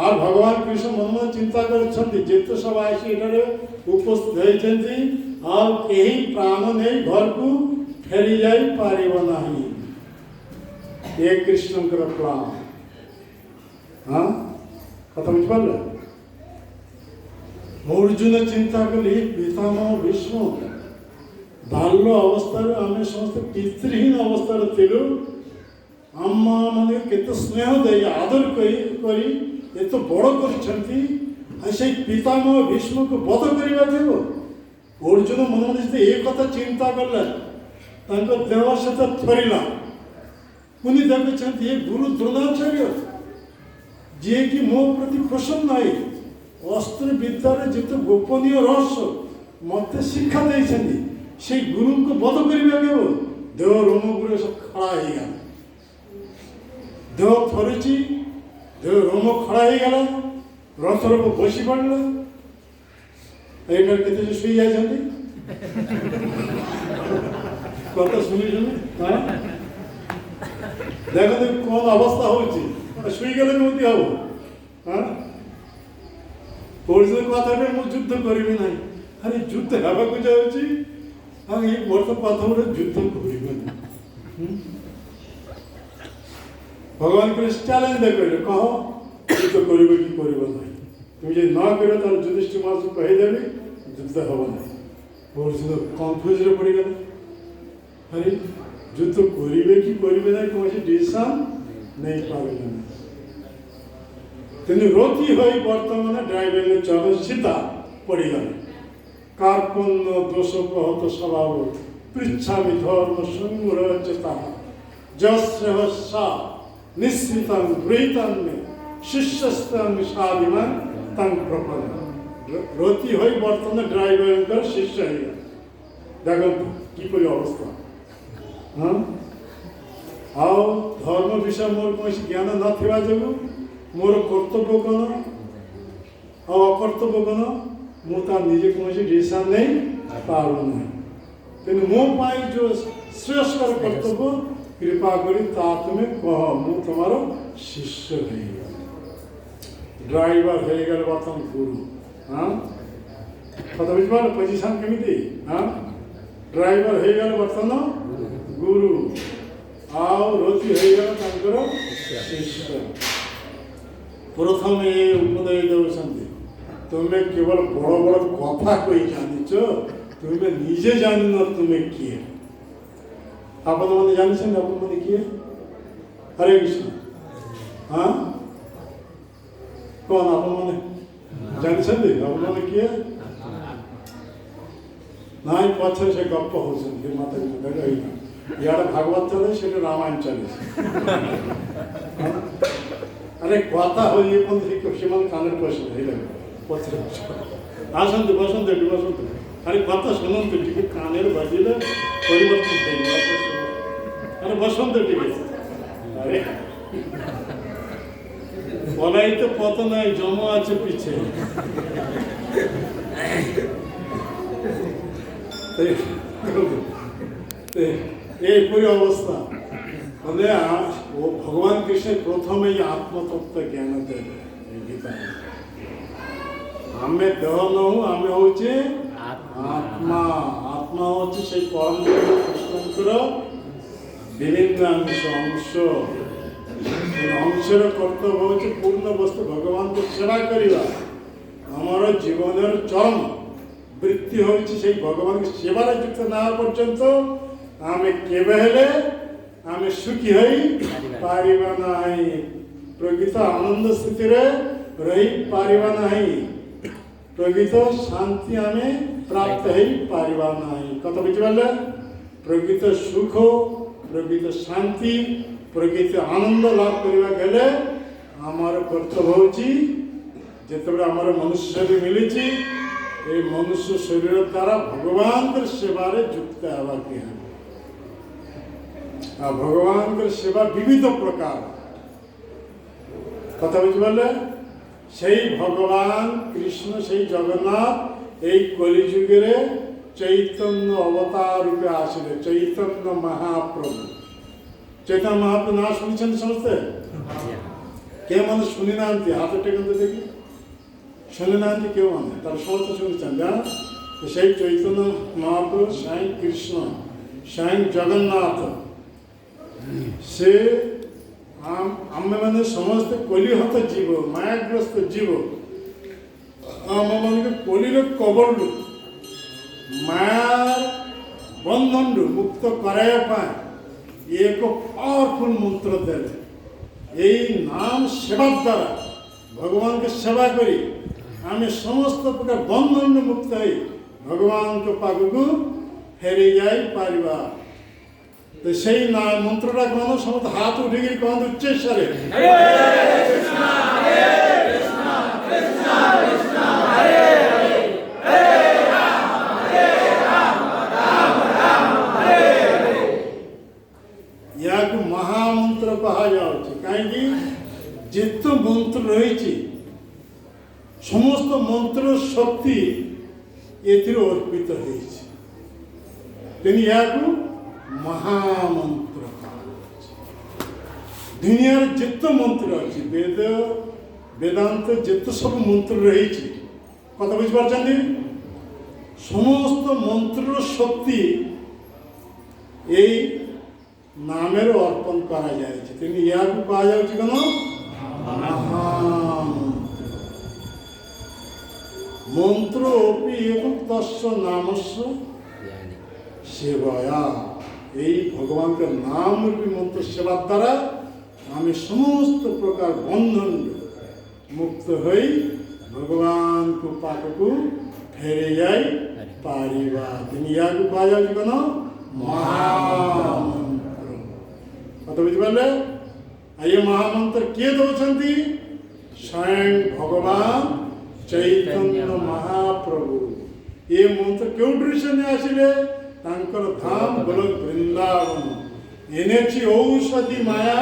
ଆଉ ଭଗବାନ କୃଷ୍ଣ ମନ ମନ ଚିନ୍ତା କରିଛନ୍ତି, ଯେତେ ସବୁ ଆସି ଏଠାରେ ଉପସ୍ଥିତ ହୋଇଛନ୍ତି ଆଉ କେହି ପ୍ରାଣ ନେଇ ଘରକୁ ଫେରି ଯାଇପାରିବ ନାହିଁ। ଏ କୃଷ୍ଣଙ୍କର ପ୍ଲାନ। କଥା ବୁଝିପାରିଲେ? ଅର୍ଜୁନ ଚିନ୍ତା କଲି, ପିତାମହ ଭୀଷ୍ମ, ବାଲ୍ୟ ଅବସ୍ଥାରେ ଆମେ ସମସ୍ତେ ପିତୃହୀନ ଅବସ୍ଥାରେ ଥିଲୁ। ଆମମାନେ କେତେ ସ୍ନେହ ଦେଇ ଆଦର କରି ଏତେ ବଡ଼ କରିଛନ୍ତି। ଆଉ ସେଇ ପିତାମହ ଭୀଷ୍ମକୁ ବଧ କରିବାକୁ ହେବ। ଅର୍ଜୁନ ମନ ମନେ ଏ କଥା ଚିନ୍ତା କଲେ। ତାଙ୍କ ଦେହ ସହିତ ଥରିଲା। ପୁଣି ଦେଖୁଛନ୍ତି ଏ ଗୁରୁ ଦ୍ରୋଣାଚାର୍ଯ୍ୟ, ଯିଏକି ମୋ ପ୍ରତି ପ୍ରସନ୍ନ ହୋଇ ଅସ୍ତ୍ର ବିଦ୍ୟାରେ ଯେତେ ଗୋପନୀୟ ରହସ୍ୟ ମୋତେ ଶିକ୍ଷା ଦେଇଛନ୍ତି, ସେଇ ଗୁରୁଙ୍କୁ ବଧ କରିବାକୁ ହେବ। ଦେହ ରୋମଗୁରେ ସବୁ ଖଳା ହେଇଗଲା। ଦେହ ଥରୁଛି, ଦେହ ରୋମ ଖଳା ହେଇଗଲା। ରଥରେ ବସି ପଡ଼ିଲା। ଏଇଟାରେ କେତେ ଶୋଇ ଯାଇଛନ୍ତି? କଥା ଶୁଣିଛନ୍ତି? ଦେଖନ୍ତୁ କ'ଣ ଅବସ୍ଥା ହେଉଛି। ଶୋଇଗଲେ କେମିତି ହବ? ଅର୍ଜୁନ କଥାରେ ମୁଁ ଯୁଦ୍ଧ କରିବି ନାହିଁ। ଆରେ ଯୁଦ୍ଧ ହେବାକୁ ଯାଉଛି ଆଉ ଏ ବର୍ଷ ପ୍ରଥମରେ ଯୁଦ୍ଧ କରିବନି। ଭଗବାନ କୃଷ୍ଣ ଚ୍ୟାଲେଞ୍ଜ କହିଲେ କହ ଯୁଦ୍ଧ କରିବ କି କରିବ ନାହିଁ। তুমি যদি না করো তাহলে যুধিষ্ঠির মহারাজ কহিদেবি যুদ্ধ হব না। অর্জুন কনফ্ୟୁଜରେ পড়িগଲା। আরে যুদ্ধ করিবে কি করিবে না কৌশি ডিসিশন নেই পারিলে না। তিনি রথি হয়ে বর্তমানে ড্রাইভিংয়ে চলে সীতা পড়িগলে। কার্পণ্য দোষোপহত স্বভাব পৃচ্ছামি ধর্ম সংগ্রহ তাহা যশ্রেহস্যা নিশ্চিতাং গৃহীতান্মে শিষ্যস্তাং স্বাভিমান তাং প্রপন্ন। রথি হয়ে বর্তমানে ড্রাইভিংর শিষ্য হয়ে গেল। দেখুন কিপরি অবস্থা। হ্যাঁ ଆଉ ଧର୍ମ ବିଷୟ ମୋର କୌଣସି ଜ୍ଞାନ ନଥିବା ଯୋଗୁଁ ମୋର କର୍ତ୍ତବ୍ୟ କ'ଣ ଆଉ ଅକର୍ତ୍ତବ୍ୟ କ'ଣ ମୁଁ ତା ନିଜେ କୌଣସି ଡିସିସନ୍ ନେଇ ପାରୁନାହିଁ। ତେଣୁ ମୋ ପାଇଁ ଯେଉଁ ଶ୍ରେଷ୍ଠର କର୍ତ୍ତବ୍ୟ କୃପା କରି ତା ତୁମେ କହ ମୁଁ ତୁମର ଶିଷ୍ୟ ହେଇଗଲି। ଡ୍ରାଇଭର ହେଇଗଲେ ବର୍ତ୍ତମାନ ଗୁରୁ। ହଁ କଥା ବୁଝିପାରିଲ ପୋଜିସନ୍ କେମିତି? ହଁ ଡ୍ରାଇଭର ହେଇଗଲେ ବର୍ତ୍ତମାନ ଗୁରୁ ଆଉ ରଥି ହେଇଗଲା ତାଙ୍କର ଶିଷ୍ୟ। ପ୍ରଥମେ ଉପଦେଶ ଦେଉଛନ୍ତି ତୁମେ କେବଳ ବଡ଼ ବଡ଼ କଥା କହି ଜାଣିଛ, ତୁମେ ନିଜେ ଜାଣିନ ତୁମେ କିଏ। ଆପଣମାନେ ଜାଣିଛନ୍ତି ଆପଣମାନେ କିଏ? ହରେ କୃଷ୍ଣ। ହଁ କ'ଣ ଆପଣମାନେ ଜାଣିଛନ୍ତି ଆପଣମାନେ କିଏ? ନାଇଁ ପଛରେ ସେ ଗପ ହେଉଛନ୍ତି ମାତା ଏଇଟା ଇଆଡ଼େ ଭାଗବତ ଚାଲେ ସେଠି ରାମାୟଣ ଚାଲିଛି। ଆରେ କଥା ହଇ ସେମାନେ କାନରେ ପଶିଲେ ହେଇଗଲେ ପଛରେ ଆସନ୍ତୁ ବସନ୍ତୁ ଏଠି ବସନ୍ତୁ। ଆରେ କଥା ଶୁଣନ୍ତୁ ଟିକେ କାନରେ ବାଜିଲେ ପରିବର୍ତ୍ତନ ହେଇନି। ଆରେ ବସନ୍ତୁ ଟିକେ। ଆରେ বলাই তো পত নাই জমা আছে পিছে। এইপরি অবস্থা মানে ও ভগবান কৃষ্ণের প্রথমেই আত্মতত্ত্ব জ্ঞান দেবে গীতা। আমি দেহ নহু আমি হচ্ছে আত্মা। আত্মা হচ্ছে সেই পরম কৃষ্ণଙ୍କର বিভিন্ন অংশ। ଅଂଶର କର୍ତ୍ତବ୍ୟ ହେଉଛି ପୂର୍ଣ୍ଣ ବସ୍ତୁ ଭଗବାନଙ୍କୁ ସେବା କରିବା। ଆମର ଜୀବନର ଚରମ ବୃତ୍ତି ହେଉଛି ସେଇ ଭଗବାନଙ୍କ ସେବାରେ ଯୁକ୍ତ ନା ହେବା ପର୍ଯ୍ୟନ୍ତ ଆମେ କେବେ ହେଲେ ଆମେ ସୁଖୀ ହୋଇପାରିବା ନାହିଁ। ପ୍ରକୃତ ଆନନ୍ଦ ସ୍ଥିତିରେ ରହିପାରିବା ନାହିଁ। ପ୍ରକୃତ ଶାନ୍ତି ଆମେ ପ୍ରାପ୍ତ ହୋଇପାରିବା ନାହିଁ। କଥା ବୁଝିପାରିଲେ? ପ୍ରକୃତ ସୁଖ ପ୍ରକୃତ ଶାନ୍ତି প্রকৃত আনন্দ লাভ করা গেলে আমার কর্তব্য হচ্ছে যেতবে আমার মনুষ্য শরীর মিলিছি এই মনুষ্য শরীর দ্বারা ভগবানদের সেবারে যুক্ত হওয়াকে হবে। আর ভগবানদের সেবা বিবিধ প্রকার। কথা বুঝিপারলে? সেই ভগবান কৃষ্ণ সেই জগন্নাথ এই কলিযুগের চৈতন্য অবতার রূপে আসলে চৈতন্য মহাপ্রভু। চৈতন্য মহাপ্রভু না শুনেছেন সমস্তে? কে মানুষ শুনি না হাত টেকন্ত দেখি শুনে না কেউ মানে তার সমস্ত শুনেছেন না। সেই চৈতন্য মহাপ্রভু স্বয়ং কৃষ্ণ স্বয়ং জগন্নাথ সে ଆମେ ମାନେ ସମସ୍ତେ କଲିହତ ଜୀବ ମାୟାଗ୍ରସ୍ତ ଜୀବ ଆମମାନଙ୍କୁ କଲିର କବଳରୁ ମାୟା ବନ୍ଧନରୁ ମୁକ୍ତ କରାଇବା ପାଇଁ ଏକ ପାୱାରଫୁଲ୍ ମନ୍ତ୍ର ଦେଲେ। এই নাম সেবা দ্বারা ভগবানকে সেবা করি আমি সমস্ত প্রকার বন্ধনରୁ মুক্ত হই ভগবানଙ୍କ ପାଖକୁ ଫେରି ଯାଇପାରିବା। তো সেই নাম মন্ত্রটা কোন সমস্ত হাত উঠিকি কোন উচ্চস্বরে ইয়াକୁ ମହାମନ୍ତ୍ର କୁହାଯାଉଛି। କାହିଁକି? ଯେତେ ମନ୍ତ୍ର ରହିଛି ସମସ୍ତ ମନ୍ତ୍ରର ଶକ୍ତି ଏଥିରେ ଅର୍ପିତ ହେଇଛି। ତେଣୁ ଏହାକୁ ମହାମନ୍ତ୍ର କୁହାଯାଉଛି। ଦୁନିଆରେ ଯେତେ ମନ୍ତ୍ର ଅଛି ବେଦ ବେଦାନ୍ତ ଯେତେ ସବୁ ମନ୍ତ୍ର ରହିଛି কথা বুঝতে পারছেন? সমস্ত মন্ত্র শক্তি এই নামের অর্পণ করা যাচ্ছে। তেমনি ইয়াকে পাওয়া যাচ্ছে কেন? মন্ত্র অপি এবং তস্য নামস্য সেবয়া। এই ভগবানকে নাম রূপী মন্ত্র সেবার দ্বারা আমি সমস্ত প্রকার বন্ধন মুক্ত হই ভগবানকে পাখକୁ ফেরে যাই পারিবা। তিনি ইয়াকে পাওয়া যাচ্ছে কেন? মহামন্ত্র। কথা বুঝিপারে? আর এই মহামন্ত্র কে দৌঁছন্তি? স্বয়ং ভগবান চৈতন্য মহাপ্রভু। ଏ ମନ୍ତ୍ର କେଉଁଠୁ ସେ ଆସିଲେ? ତାଙ୍କର ଧାମ ଗୋଲକ ବୃନ୍ଦାବନ। এনেছি ঔষধি মায়া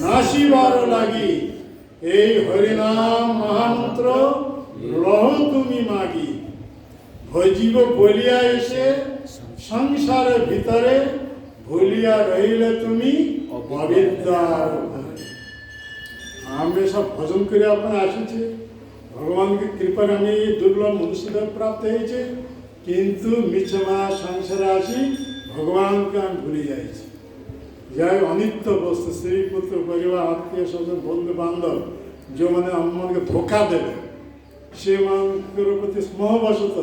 নাশিবার লাগি, এই হরিনাম মহামন্ত্র লহ তুমি মাগি। ভজিব বলিয়া এসে সংসারের ভিতরে, ভুলিয়া রহিলে তুমি অবিদ্যার। আমি সব ভজন করে আপনার আসিছে, ভগবানকে কৃপার আমি দুর্লভ মনুষ্যদেব প্রাপ্ত হয়েছে, কিন্তু মিছমা সংসারে আসি ভগবানকে আমি ভুলে যাইছি। যাই অনিত্য বস্তু, স্ত্রী পুত্র পরিবার আত্মীয় স্বজন বন্ধু বান্ধব ଯେଉଁମାନେ ଆମମାନଙ୍କୁ ଧୋକା ଦେବେ, ସେମାନଙ୍କ ପ୍ରତି ସ୍ନେହବଶତ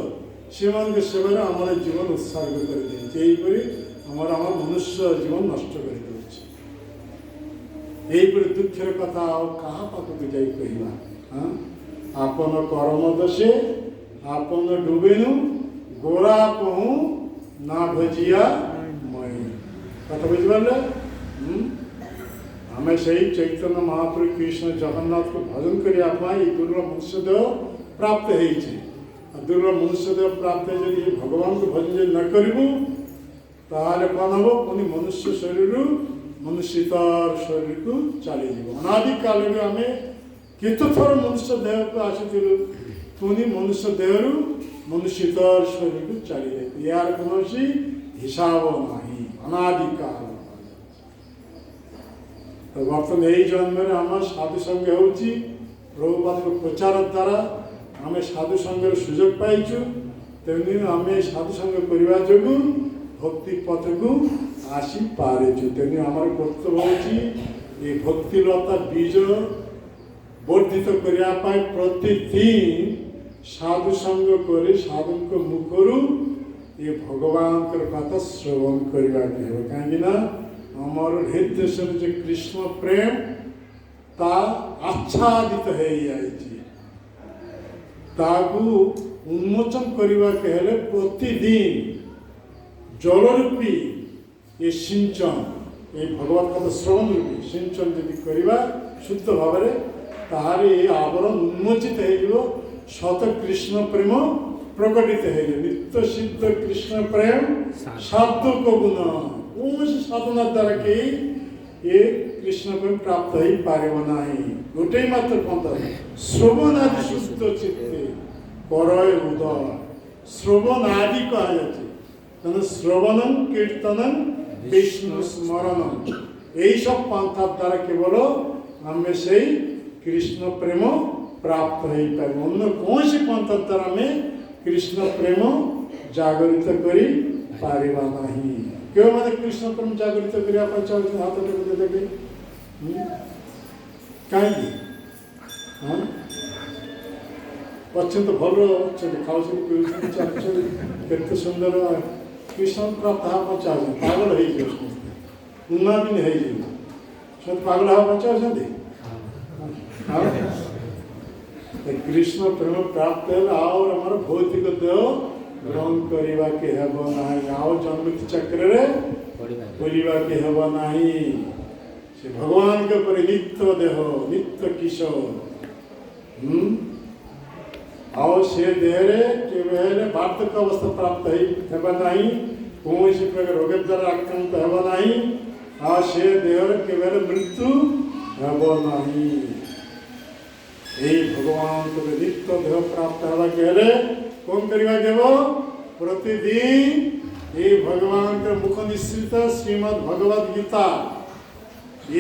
ସେମାନଙ୍କ ସେବାରେ ଆମର ଜୀବନ ଉତ୍ସର୍ଗ କରିଦେଉଛି। ଏହିପରି ଆମର ମନୁଷ୍ୟ ଜୀବନ ନଷ୍ଟ କରିଦେଉଛି। ଏହିପରି ଦୁଃଖର କଥା ଆଉ କାହା ପାଖକୁ ଯାଇ କହିବା? আপন কর্ম দোষে আপন ডুবেনু, গোড়া কহু না ভজিয়া মই। কথা বুঝিপারে? আমি সেই চৈতন্য মহাপ্রভু কৃষ্ণ জগন্নাথকে ভজন করিয়া পাই এই দুর্লভ মনুষ্যদেহ প্রাপ্ত হয়েছে। আর দুর্লভ মনুষ্যদেহ প্রাপ্ত যদি ভগবানকে ভজন যদি ন করবু, তাহলে কন হব? পুনি মনুষ্য শরীরু মনুষ্যতর শরীরକୁ ଚାଲିଯିବ। ଅନାଦି କାଳରୁ ଆମେ କେତେଥର ମନୁଷ୍ୟ ଦେହକୁ ଆସିଥିଲୁ, ପୁଣି ମନୁଷ୍ୟ ଦେହରୁ ମନୁଷ୍ୟତର ଶରୀରକୁ ଚାଲିଯାଇଥିଲୁ। ଏହାର କୌଣସି ହିସାବ ନାହିଁ, ଅନାଦିକାଳ। ତ ବର୍ତ୍ତମାନ ଏହି ଜନ୍ମରେ ଆମର ସାଧୁ ସଙ୍ଗ ହେଉଛି ପ୍ରଭୁପାଦଙ୍କ ପ୍ରଚାର ଦ୍ୱାରା ଆମେ ସାଧୁ ସଙ୍ଗର ସୁଯୋଗ ପାଇଛୁ। ତେଣୁ ଆମେ ସାଧୁ ସଙ୍ଗ କରିବା ଯୋଗୁଁ ଭକ୍ତି ପଥକୁ ଆସିପାରିଛୁ। ତେଣୁ ଆମର କର୍ତ୍ତବ୍ୟ ହେଉଛି ଏ ଭକ୍ତିଲତା ବୀଜ ବର୍ଦ୍ଧିତ କରିବା ପାଇଁ ପ୍ରତିଦିନ ସାଧୁ ସଙ୍ଗ କରି ସାଧୁଙ୍କ ମୁଖରୁ ଏ ଭଗବାନଙ୍କର କଥା ଶ୍ରବଣ କରିବାକୁ ହେବ। କାହିଁକି ନା ଆମର ହୃଦୟରେ ଯେ କୃଷ୍ଣ ପ୍ରେମ ତା ଆଚ୍ଛାଦିତ ହେଇଯାଇଛି, ତାକୁ ଉନ୍ମୋଚନ କରିବାକୁ ହେଲେ ପ୍ରତିଦିନ ଜଳରୂପୀ ଏ ସିଞ୍ଚନ, ଏ ଭଗବତ କଥା ଶ୍ରବଣ ରୂପୀ ସିଞ୍ଚନ ଯଦି କରିବା ଶୁଦ୍ଧ ଭାବରେ, ତାହାର ଏ ଆବରଣ ଉନ୍ମୋଚିତ ହେଇଯିବ। ସତ କୃଷ୍ଣ ପ୍ରେମ ପ୍ରକଟିତ ହେଇଯିବ। ନିତ୍ୟ ସିଦ୍ଧ କୃଷ୍ଣ ପ୍ରେମ ସାଧୁକ ଗୁଣ। କୌଣସି ସାଧନା ଦ୍ୱାରା କେହି ଏ କୃଷ୍ଣ ପ୍ରେମ ପ୍ରାପ୍ତ ହେଇପାରିବ ନାହିଁ। ଗୋଟିଏ ମାତ୍ର ପନ୍ଥା, ଶ୍ରବଣ ଆଦି ଶୁଦ୍ଧ ଚିତ୍ତେ କରୟ ଉଦୟ। ଶ୍ରବଣ ଆଦି କୁହାଯାଉଛି, ତେଣୁ ଶ୍ରବଣଂ କୀର୍ତ୍ତନଂ ବିଷ୍ଣୁ ସ୍ମରଣଂ। এইসব পন্থার দ্বারা কেবল ଆମେ ସେଇ কৃষ্ণ প্রেম প্রাপ্ত হইপারিব। অন্য কৌশি পন্থার দ্বারা আমি কৃষ্ণ প্রেম জাগরিত করি পারিবা নাহি। কেউ মানে কৃষ্ণ প্রেম জাগরিত করিয়া ପାଇଁ ଚାହୁଁଛନ୍ତି? ହାତ ଟେକି ଦେବେ। କାହିଁକି? ଅତ୍ୟନ୍ତ ଭଲ ଅଛନ୍ତି, ଖାଉଛନ୍ତି, ପିଉଛନ୍ତି, ଚାଲୁଛନ୍ତି, କେତେ ସୁନ୍ଦର କୃଷ୍ଣ ପ୍ରାପ୍ତ ହେବା ପାଇଁ ଚାହୁଁଛନ୍ତି। ପାଗଳ ହେଇଯିବ ସମସ୍ତେ, ଉନ୍ମାଦିନୀ ହେଇଯିବ। ସମସ୍ତେ ପାଗଳ ହେବା ପାଇଁ ଚାହୁଁଛନ୍ତି। কৃষ্ণ প্রেম প্রাপ্ত হলে আর আমার ভৌতিক দেহ গ্রহণ করিবাকে ହେବ ନାହିଁ, ଆଉ ଜନ୍ମତି ଚକ୍ରରେ ପଡ଼ିବାକେ ହେବ ନାହିଁ। ସେ ଭଗବାନଙ୍କ ଉପରେ ନିତ୍ୟ ଦେହ, ନିତ୍ୟ କିଶୋର। ଆଉ ସେ ଦେହରେ କେବେ ହେଲେ ବାର୍ଦ୍ଧକ୍ୟ ଅବସ୍ଥା ପ୍ରାପ୍ତ ହେବ ନାହିଁ, କୌଣସି ପ୍ରକାର ରୋଗ ଦ୍ୱାରା ଆକ୍ରାନ୍ତ ହେବ ନାହିଁ, ଆଉ ସେ ଦେହରେ କେବେ ହେଲେ ମୃତ୍ୟୁ ହେବ ନାହିଁ। এই ভগবানকে নিত্য দেহ প্রাপ্ত হওয়াকে হলে কোন করিবাকে হব? প্রতিদিন এই ভগবানকে মুখ নিঃসৃত শ্রীমদ্ ভগবদ গীতা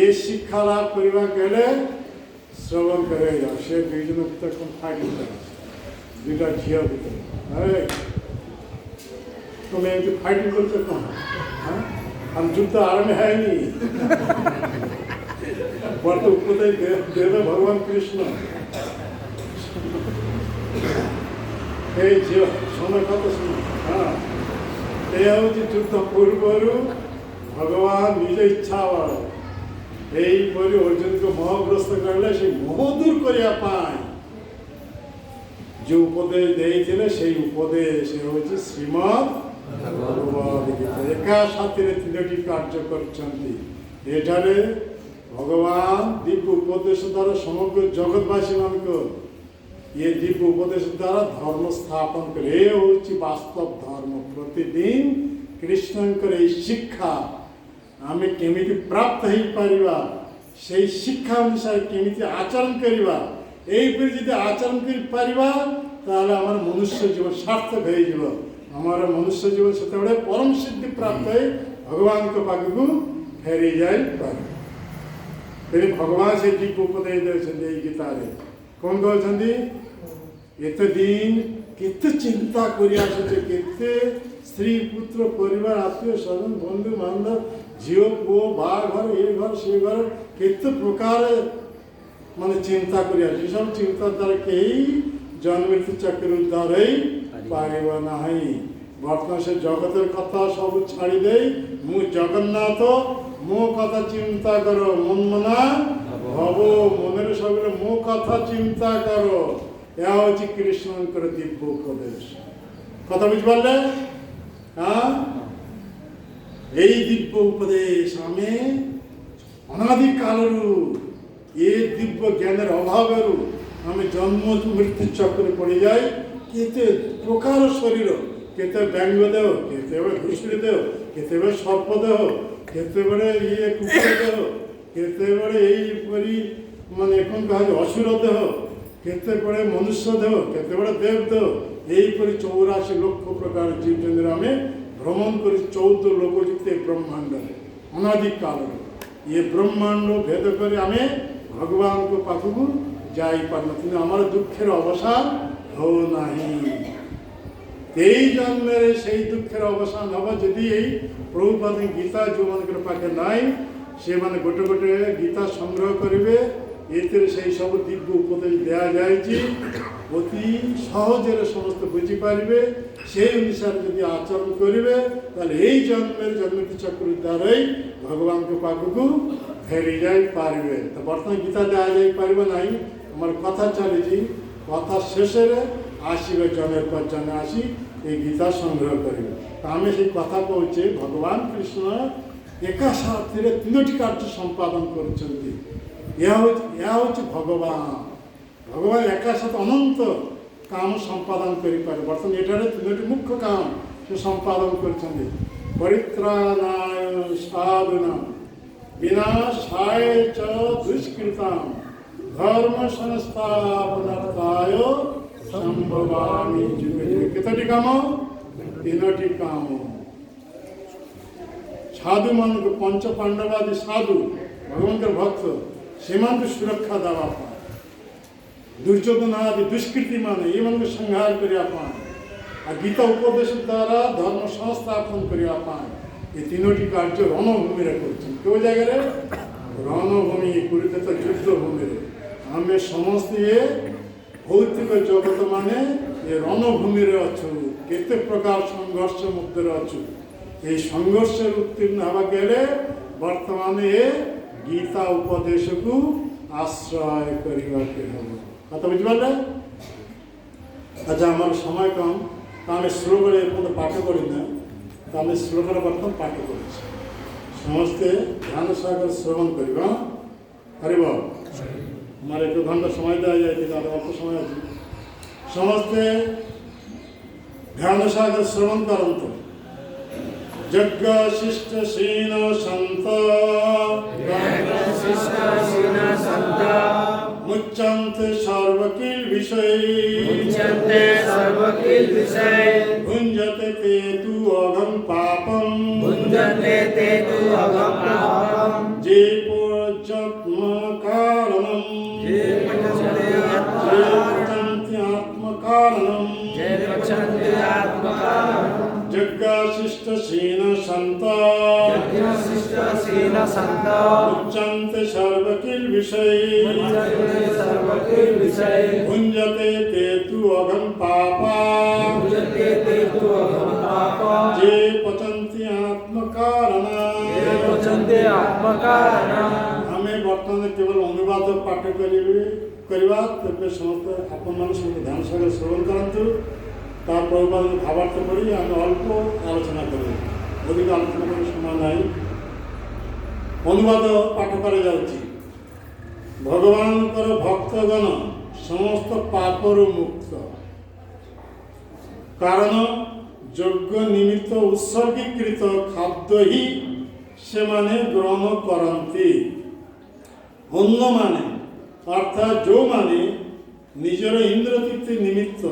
এই শিক্ষা লাভ করিবাকে হলে শ্রবণ করে যাও। সে দুইজন থাকি দুইটা ঝিও ভিতরে তুমি একটু ফাইটিং করছো কেন? হ্যাঁ, আমি যুদ্ধ আরম্ভ হয়নি। বর্ত উপদেশ দেবে ভগবান কৃষ্ণ। এই ঝিও সময় কত শুনো। হ্যাঁ, এই হচ্ছে যুদ্ধ পূর্বরু ভগবান নিজ ইচ্ছা এইপরি অর্জুনকে মোহগ্রস্ত করলে সেই মোহ দূর করিয়া পায়। যে উপদেশ দিয়েছিল সেই উপদেশ হচ্ছে শ্রীমদ ভগবদ গীতা। একা সাথে তিনটি কার্য করছেন। এটারে ভগবান দিব্য উপদেশ দ্বারা সমগ্র জগৎবাসী মানুষ ये दिव्य उपदेश द्वारा धर्म स्थापन करे। ये हूँ वास्तव धर्म। प्रतिदिन कृष्णंकर शिक्षा आम केमी प्राप्त हो पारिबा से शिक्षा अनुसार केमी आचरण करवा। यहीपर जो आचरण कर पारिबा ताहले आमार मनुष्य जीवन सार्थक हो जाए। आमार मनुष्य जीवन से परम सिद्धि प्राप्त हो भगवान के पाखक फेरी जाए पारे। भगवान से दिव्य उपदेश दे गीतार कौन कहते एत दिन केते चिंता करि आसुचे केते स्त्री पुत्र परिवार आत्मीय स्वजन बंधु बांधव झील पुओ बा घर ए घर से घर केते प्रकार माने चिंता करि आसुचे। सब चिंता द्वारा कई जन्म मृत्यु चक्र उद्धार पारिब नाई। बर्तमान से जगतेर कथा सब छाड़ी दे मु जगन्नाथ मो कथा चिंता करो मन मना भव मनेर सबले मो कथा चिंता करो। यह हूँ कृष्णंकर दिव्य उपदेश। कथा बुझ पारे? हाँ, यही दिव्य उपदेश आमे अनादि कालरू ये दिव्य ज्ञानेर अभावरू आमे जन्म मृत्यु चक्रे पड़ी जाए। केते प्रकार शरीर केते व्यंग देह केते घुषुरी देह केते सर्प देह केते ये कुकुर देह केते यहीपरी माने कहा असुर देह केते बड़े मनुष्य देह केते बड़े देव देह यहीपरि 84 लक्ष प्रकार जीव जंतु आमे भ्रमण कर 14 लोकयुक्त ब्रह्मांड अनादि काल ये ब्रह्मांड भेद कर आमे भगवान को पाखक जाई पारना किन्तु आमार दुखेर अवसान हो नाही। जन्मेर से दुखेर अवसान हब यदि प्रभुपाद गीता जो मानकर पाखे नाई से माने गोटे गोटे गीता संग्रह करिवे। एते से सब दिव्य उपदेश देया जाए अति सहजे समस्त बुझी पारे से अनुसार यदि आचरण करेंगे ताहले एई जन्मेर जन्म चक्र उद्धार भगवान के पाखक फेरी जाए पारे। तो बर्तमान गीता देया जाए पारिब नाई। आमार कथा चली कथा शेषे आसवे जनेर पर जने आसी ये गीता संग्रह करेंगे। तो आम से कथा कहचे भगवान कृष्ण एका साथे तीनोटी कार्य सम्पादन करछेन। यह हूँ भगवान भगवान एका साथ अनंत काम सम्पादन करि पारे। बर्तमान एटारे तीनोटी मुख्य काम से सम्पादन करछेन। परित्राणाय साधूनां विनाशाय च दुष्कृतां धर्म संस्थापनार्थाय संभवामि युगे युगे। केतोटी काम? तीनोटी काम। साधु मान पंच पांडवादी साधु भगवान के भक्त सीमांत सुरक्षा देवा पाए। दुर्योधन आदि दुष्कृति मान ये मन संहार करिया पाए। गीता उपदेश द्वारा धर्म संस्थापन करिया पाए। ये तीनोटी कार्य रणभूमि करछेन। क्यों जगह रणभूमि कुरुक्षेत्र युद्ध भूमि आम समस्त ये भौतिक जगत माने ये रणभूमि अच्छु केते प्रकार संघर्ष मध्य अच्छु। ये संघर्ष उत्तीर्ण हवा गेले वर्तमान ये गीता उपदेश को आश्रय करने कथा बुझे पारे। अच्छा हमारे समय कम तो आम श्लोक पाठ करी ना तो आम श्लोक बर्तमान पाठ कर समस्ते ध्यान सागर श्रवण करवा पारिब। हमारे 1 घंटा समय दिया जाए अल्प समय अच्छे समस्ते ध्यान सागर श्रवण करंतु। यज्ञ शिष्ट सीन संत मुच्यन्ते सर्वकिल विषय भुञ्जते ते तु अघं पापं जे पूज्यात्म कारणं यज्ञशिष्टशीन सन्त यज्ञशिष्टशील सन्त उच्यन्ते सर्वकिल्बिषै सर्वकिल्बिषै भुञ्जते ते तु अघं पापा भुञ्जते ते तु अघं पापा ये पचन्ति आत्मकारणा ये पचन्ते आत्मकारणा। आमे वर्तमान केवल अनुवाद पाठ करवा तेरे समस्त आपण मान समस्त ध्यान सहित श्रवण करतु ता प्रभुपाद भावार्थ पढ़ी आम अल्प आलोचना करूँ अधिक आलोचना कर समय ना अनुवाद पाठ कर भगवान भक्तगण समस्त पापर मुक्त कारण यज्ञ निमित्त उत्सर्गीकृत खाद्य ही से माने ग्रहण करती अन्न माने अर्थात जो माने निजर इंद्र तृप्ति निमित्त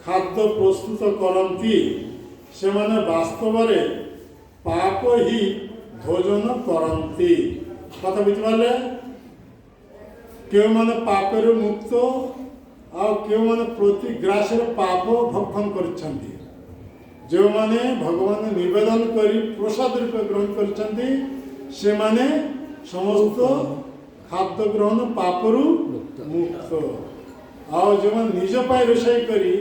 खाद्य प्रस्तुत करती से माने वास्तव में पाप ही भोजन करती कथा बुझिपारे क्यों माने पापर मुक्त आ क्यों माने प्रतिग्रास पाप भक्षण करछंती जो माने भगवान निवेदन करी प्रसाद रूप ग्रहण करछंती से माने समस्त खाद्य ग्रहण पापरु मुक्त आ जो माने निज पाए रोषाई करी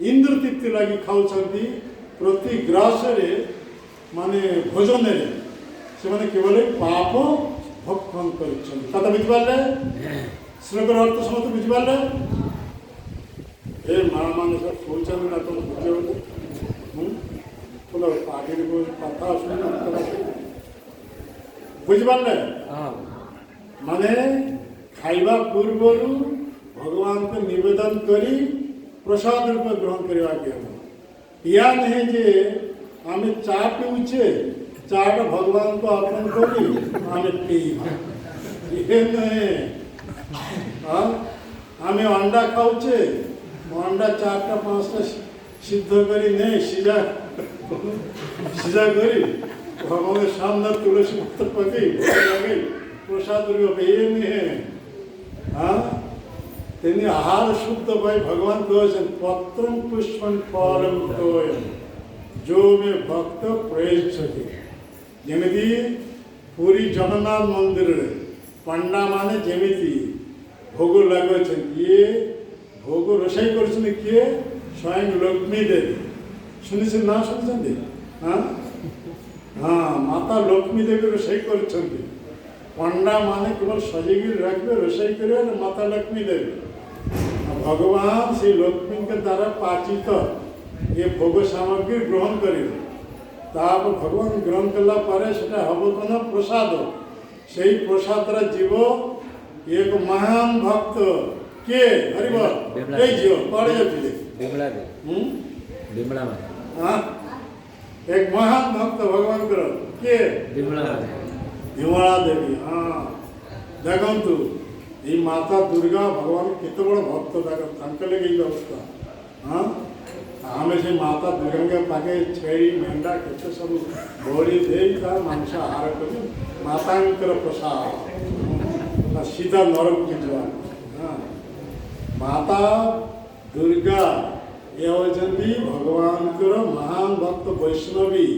इंद्र तृप्ति लगी खाऊछंती प्रतिग्रास रे माने भोजन रे से माने केवल पाप भक्षण करछंती कथा बुझिपारे श्लोकर अर्थ समस्त बुझिपारे ए माँ मान सब सोचन ना तुम बुझे बोलो पार्टी को पता सुन बुझिपारे माने खाइबा पूर्व भगवान को निवेदन करी प्रसाद रूप ग्रहण करवा के या नहीं जे आम चा पीछे चाटा भगवान को अर्पण करी आम पीवा ये नहीं आम अंडा खाऊचे अंडा 4टा 5टा सिद्ध करी नहीं सीजा सीजा करी भगवान सामने तुलसी पत्र पकई लगे प्रसाद रूप ये नहीं है तेनी आहार शुद्ध भाई भगवान कहते पत्रम पुष्पम फलम तोयम जो में भक्त प्रयच्छति जमिति पूरी जगन्नाथ मंदिर पंडा माने जमिति भोग लगे ये भोग रोषाई कर किए स्वयं लक्ष्मी देवी शुणी ना शुणी हाँ हाँ माता लक्ष्मी देवी रोषाई कर पंडा माने केवल सजेगी रखबे रोषाई करे माता लक्ष्मी देवी भगवान से लक्ष्मी के द्वारा पाचित ये भोग सामग्री ग्रहण करें भगवान ग्रहण कला हम कौन प्रसाद से प्रसाद जीव एक महान भक्त के हरिब जीव पड़े जाते एक महान भक्त भगवान कर के विमला देवी हाँ देखु ये माता दुर्गा भगवान केते बड़ भक्त लगे अवस्था हाँ आम से माता दुर्गा के पाखे छेड़ी मेंढा केते सब बड़ी दे मांस आहार कर माता प्रसाद सीधा नरक की जुआ हाँ माता दुर्गा ये होती भगवान महान भक्त वैष्णवी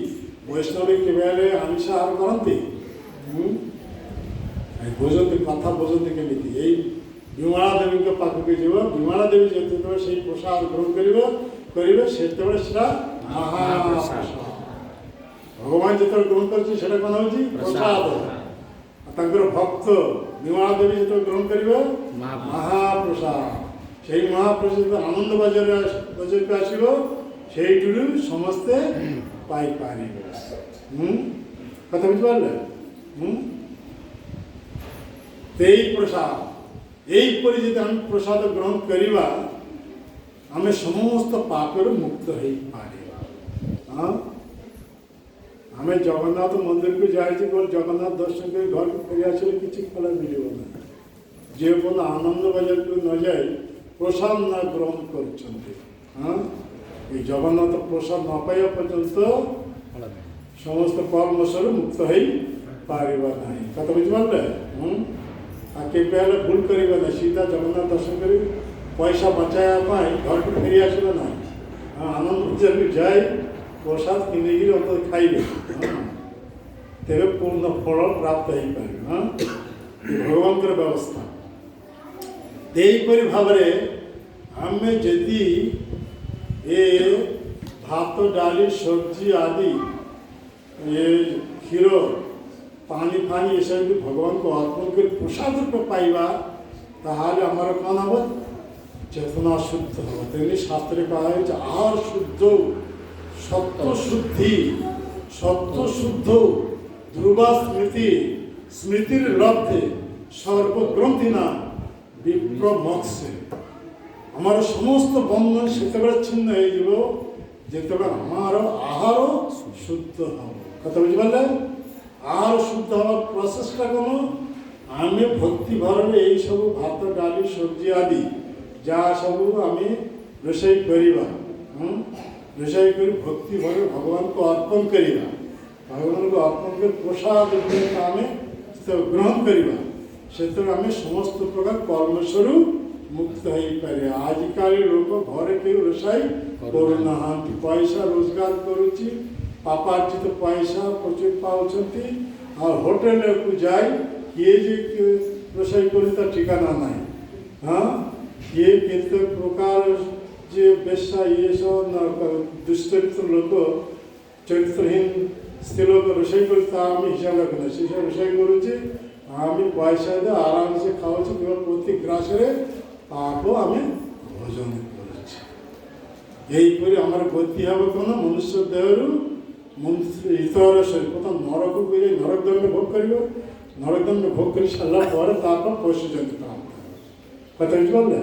वैष्णवी के आमिष आहार करती बुझती कथा बुझती केमी यही विमला देवी के पाखक जीव विमला देवी जो से प्रसाद ग्रहण करेंगे से महाप्रसाद भगवान जो ग्रहण कर कौन हो प्रसाद भक्त विमला देवी जो ग्रहण करेंगे महाप्रसाद से महाप्रसाद आनंद बजार को आसो से समस्ते पाई पारे कथा बुझिपारे प्रसाद यहीपर जी आम प्रसाद ग्रहण करवा आम समस्त पापर मुक्त हो पारे हाँ आम जगन्नाथ मंदिर को जाए जगन्नाथ दर्शन कर घर को फेरी आसले किसी फल मिल ना जे बोल आनंद बजार को न जाए प्रसाद न ग्रहण कर हाँ ये जगन्नाथ प्रसाद न पाइबा पर्यंत समस्त कर्मशर मुक्त हो पारे ना कथा बुझिपारे केवे भूल करेंगे ना सीधा जगन्नाथ दर्शन कर पैसा बचाया घर को फेरी आसो ना आनंद बजार को जाए ପ୍ରସାଦ କିଣିକିରି ଅନ୍ତତଃ ଖାଇବେ, ତେବେ ପୂର୍ଣ୍ଣ ଫଳ ପ୍ରାପ୍ତ ହେଇପାରିବ। ଭଗବାନଙ୍କର ବ୍ୟବସ୍ଥା। ଏହିପରି ଭାବରେ ଆମେ ଯଦି ଏ ଭାତ ଡାଲି ସବଜି ଆଦି ଏ କ୍ଷୀର ପାଣି ଫାଣି ଏସବୁ ଭଗବାନଙ୍କୁ ଅର୍ପଣ କରି ପ୍ରସାଦ ରୂପେ ପାଇବା, ତାହେଲେ ଆମର କ'ଣ ହେବ? ଚେତନା শুদ্ধ হবে। তেমনি শাস্ত্রে করা হয়েছে আহার শুদ্ধ সত্য শুদ্ধি, সত্য শুদ্ধ ধ্রুবা স্মৃতি, স্মৃতির লব্ধে সর্বগ্রন্থি না বিপ্র মৎস্যে। আমার সমস্ত বন্ধন সেতবে ছিন্ন হয়ে যাব যেতবে আমার আহার শুদ্ধ হবে। কথা বুঝতে পারলেন? আহার শুদ্ধ হওয়ার প্রসেসটা কোনো আমি ভক্তি ভরণে এইসব ভাত ডালি সবজি আদি যা ସବୁ আমি ରୋଷେଇ କରିବା, ରୋଷେଇ କରି ଭକ୍ତି ଭାବରେ ଭଗବାନଙ୍କୁ ଅର୍ପଣ କରିବା, ଭଗବାନଙ୍କୁ ଅର୍ପଣ କରି ପ୍ରସାଦ ଆମେ ଗ୍ରହଣ କରିବା, ସେଥିରେ ଆମେ ସମସ୍ତ ପ୍ରକାର କର୍ମେଶ୍ୱରୁ ମୁକ୍ତ ହେଇପାରିବା। ଆଜିକାଲି ଲୋକ ଘରେ କେହି ରୋଷେଇ କରୁନାହାନ୍ତି, ପଇସା ରୋଜଗାର କରୁଛି, ପାପାର୍ଜିତ ପଇସା ପ୍ରଚୁର ପାଉଛନ୍ତି, ଆଉ ହୋଟେଲକୁ ଯାଇ କିଏ ଯେ ରୋଷେଇ କରି ତା ଠିକଣା ନାହିଁ। ये केते प्रकार जे बेशा ये सब दुष्चरित्र लोक चरित्रहीन स्त्री लोक रोषेई करता आम हिसाब रखना से रोषेई करुचे आम पैसा दे आराम से खाऊचे केवल प्रति ग्रासरे पाप आम भोजन करुचे। यहीपरि आमर गति हम कौन मनुष्य देहरु मनुष्य इतर शरीर प्रथम नरक को नरक दंड भोग कर नरक दंड भोग कर सारा पशु जंतु प्राप्त कथा बुझे।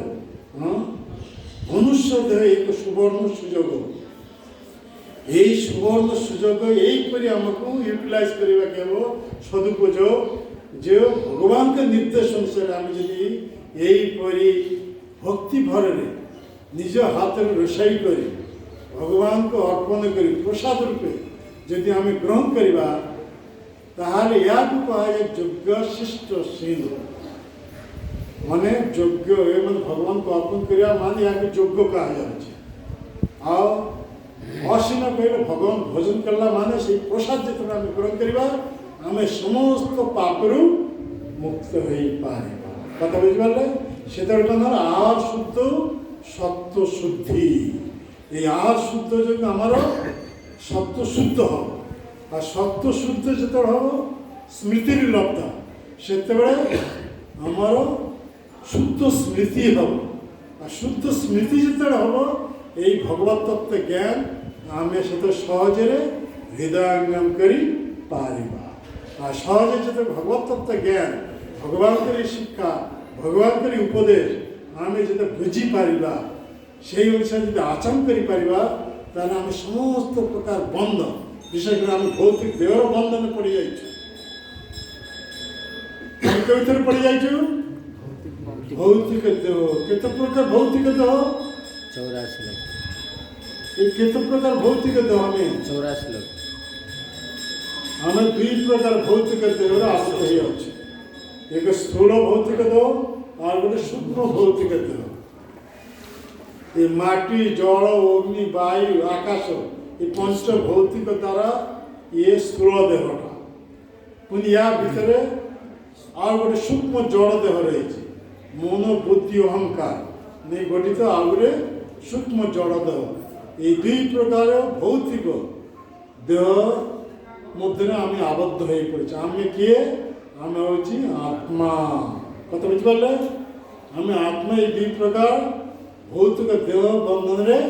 मनुष्य देह एक सुवर्ण सुजोग, यही सुवर्ण सुजोग यहीपरि आमको यूटिलाइज करवा के हम सदुपयोग जो भगवान के निर्देश अनुसार आम जदि यहीपरि भक्ति भरे निज हाथ में रोषाई कर भगवान को अर्पण कर प्रसाद रूपे जदि आम ग्रहण करवा ताहले या कहुए योग्य शिष्ट शील माने योग्य मैंने भगवान को अर्पण करिया माने या योग्य कहा जाए। असीन कहले भगवान भोजन करला माने से प्रसाद जितना आम ग्रहण करवा आम समस्त पापरू मुक्त हो पारे। कथा बुझिपारे से आहार शुद्ध सत्व शुद्धि, ये आहार शुद्ध जो आमर सत्व शुद्ध हम और सत्व शुद्ध जो हम स्मृति लब्धा से आमर शुद्ध स्मृति हम और शुद्ध स्मृति जो हम यही भगवत तत्व ज्ञान आम से सहजे हृदयंगम कर सहजे जो भगवत तत्व ज्ञान भगवान शिक्षा भगवान उपदेश आम जो बुझीपार से अनुसार जो आचरण कर समस्त प्रकार बंध विशेष आम भौतिक देवर बंधन पड़ जा पड़ जा भौतिक देह केत प्रकार भौतिक देह 84 लोग ये केत प्रकार भौतिक देह हमें 84 लोग हमें दुई प्रकार भौतिक देह आश्रय ही अच्छे एक स्थूल भौतिक देह और गोटे सूक्ष्म भौतिक देह। ये माटी जल अग्नि वायु आकाश ये पंच भौतिक द्वारा ये स्थूल देहटा पुणी या भितर और गोटे सूक्ष्म जड़ देह रही मन बुद्धि अहंकार नहीं गठित आगे सूक्ष्म जड़ देह ये दुई प्रकार भौतिक देह मध्य आम आबद्ध हो पड़े आम किए आम हूँ आत्मा। कत बुझिपारे आम आत्मा ये दुई प्रकार भौतिक देह बंधन में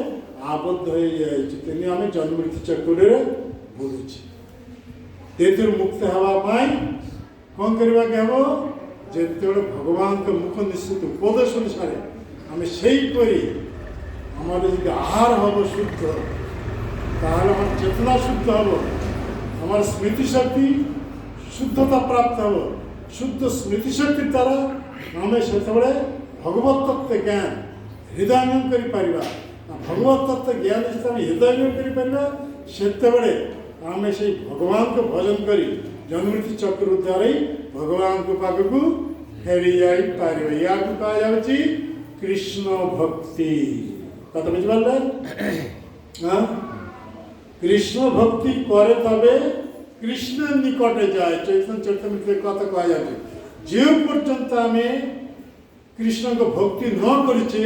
आबद्ध हो जाए आम जन्म मृत्यु चक्र बुलूचे मुक्त होगापाई कौन करवा के हम जो भगवान के मुख निश्चित उपदेश अनुसार आम से आहार हम शुद्ध ताहले आम चेतना शुद्ध हम आम स्मृति शक्ति शुद्धता प्राप्त हम शुद्ध स्मृति शक्ति द्वारा आम से भगवत तत्व ज्ञान हृदयंगम कर भगवत तत्व ज्ञान जो हृदयंगम कर आम से भगवान को भजन कर जन्मृत्यु चक्र द्वारा ही भगवान को पाखक फेरी जापर या कहा जाए कृष्ण भक्ति। कत बुझिपारे কৃষ্ণ ভক্তি করে তবে কৃষ্ণের নিকটে যায়। চৈতন্য চরিতামৃতের কথা কয়া যাচ্ছে, যে পর্যন্ত আমি কৃষ্ণকে ভক্তি ন করেছে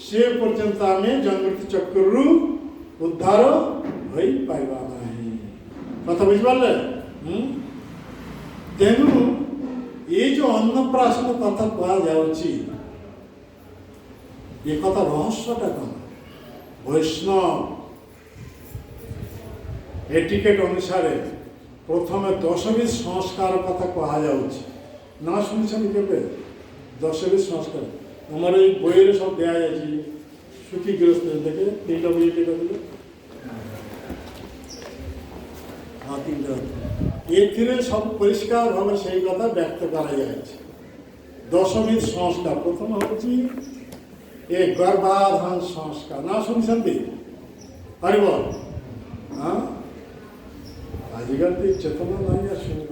সে পর্যন্ত আমি জন্মৃত্যু চক্রରୁ উদ্ধার হয়ে পাইবা ନାହିଁ। কথা বুঝিপারে? তেণু এই যে অন্নপ্রাশন কথা কয়া যাচ্ছে, এ কথা রহস্যটা কম। বৈষ্ণব এটিকেট অনুসারে প্রথমে দশবিধ সংস্কার কথা কয়া যাচ্ছে। না শুনছেন কেবে? দশবিধ সংস্কার আমার এই বইয়ের সব দেয়া যাচ্ছে, সুখী গৃহস্থ থেকে 3টা বই টিকা দিল। হ্যাঁ, 3টা। এর সব পরিষ্কার ভাবে সেই কথা ব্যক্ত করা যাচ্ছে। দশবিধ সংস্কার প্রথম হচ্ছে এ গর্ভাধান সংস্কার। না শুনছেন দি? পারিব? হ্যাঁ, আজকাল তো চেতনা নাই আর শুনব।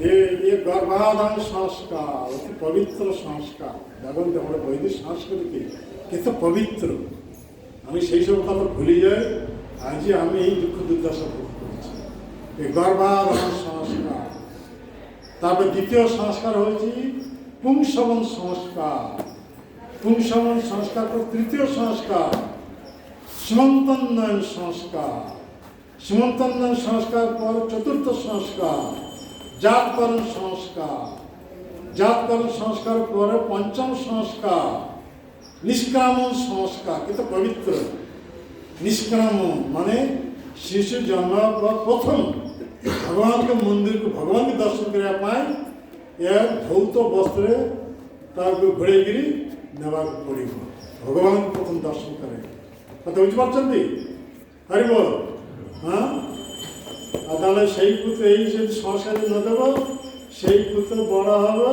ये गर्भाधान संस्कार অতি পবিত্র সংস্কার। দেখুন আমরা বৈদিক সংস্কৃতি কত পবিত্র। আমি সেই সব কথা ভুলে যাই, আজই আমি এই দুঃখ দুর্দশা ভোগ করছি। এই গর্ভাধান সংস্কার। তারপর দ্বিতীয় সংস্কার হয়েছে পুংসবন সংস্কার। পুংসবন সংস্কার পর তৃতীয় সংস্কার সীমন্তোন্নয়ন সংস্কার। সীমন্তোন্নয়ন সংস্কার পর চতুর্থ সংস্কার জাতকরণ সংস্কার। জাতকরণ সংস্কার পরে পঞ্চম সংস্কার নিষ্কামন সংস্কার। কিন্তু পবিত্র নিষ্কামন মানে শিশু জন্ম প্রথম ভগবানকে মন্দিরকে ভগবানকে দর্শন করা পায় এর ভৌত বস্ত্রে তাকে ঘুরেগিরি নেওয়া পড়িব। ভগবান প্রথম দর্শন করে। কথা বুঝতে পারছেন? হরি বল। হ্যাঁ, আর তাহলে সেই পুত্র এই যদি সংস্কার ন দেব, সেই পুত্র বড় হবে,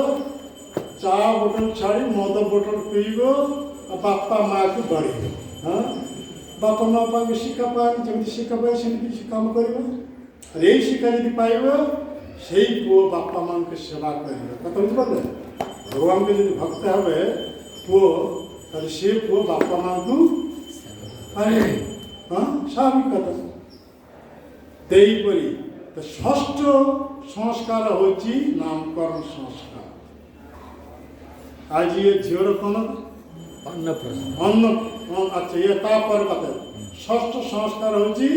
চা বোতল ছাড়ি মদ বোতল পিইব, আর বাপ্পা মাকে বাড়িব। হ্যাঁ, বাপা মা পাকে শিক্ষা পায়, যেমনি শিক্ষা পায় সেମିତି কিছু কাম করিব। আর এই শিক্ষা যদি পাইব, সেই পুଅ বাপ্পা মাকে সেবা করিব। কথা বুঝতে পারলে? ভগবানকে যদি ভক্ত হবে পুଅ, তাহলে সে পুଅ বাপ্পা মাଙ୍କୁ পাইবে। হ্যাঁ, স্বাভাবিক কথা। তেইপরি ষষ্ঠ সংস্কার হচ্ছে নামকরণ সংস্কার। আজ ইয়ে ঝিওর কোন অন্য আচ্ছা ইয়ে তারপর কথা ষষ্ঠ সংস্কার হচ্ছে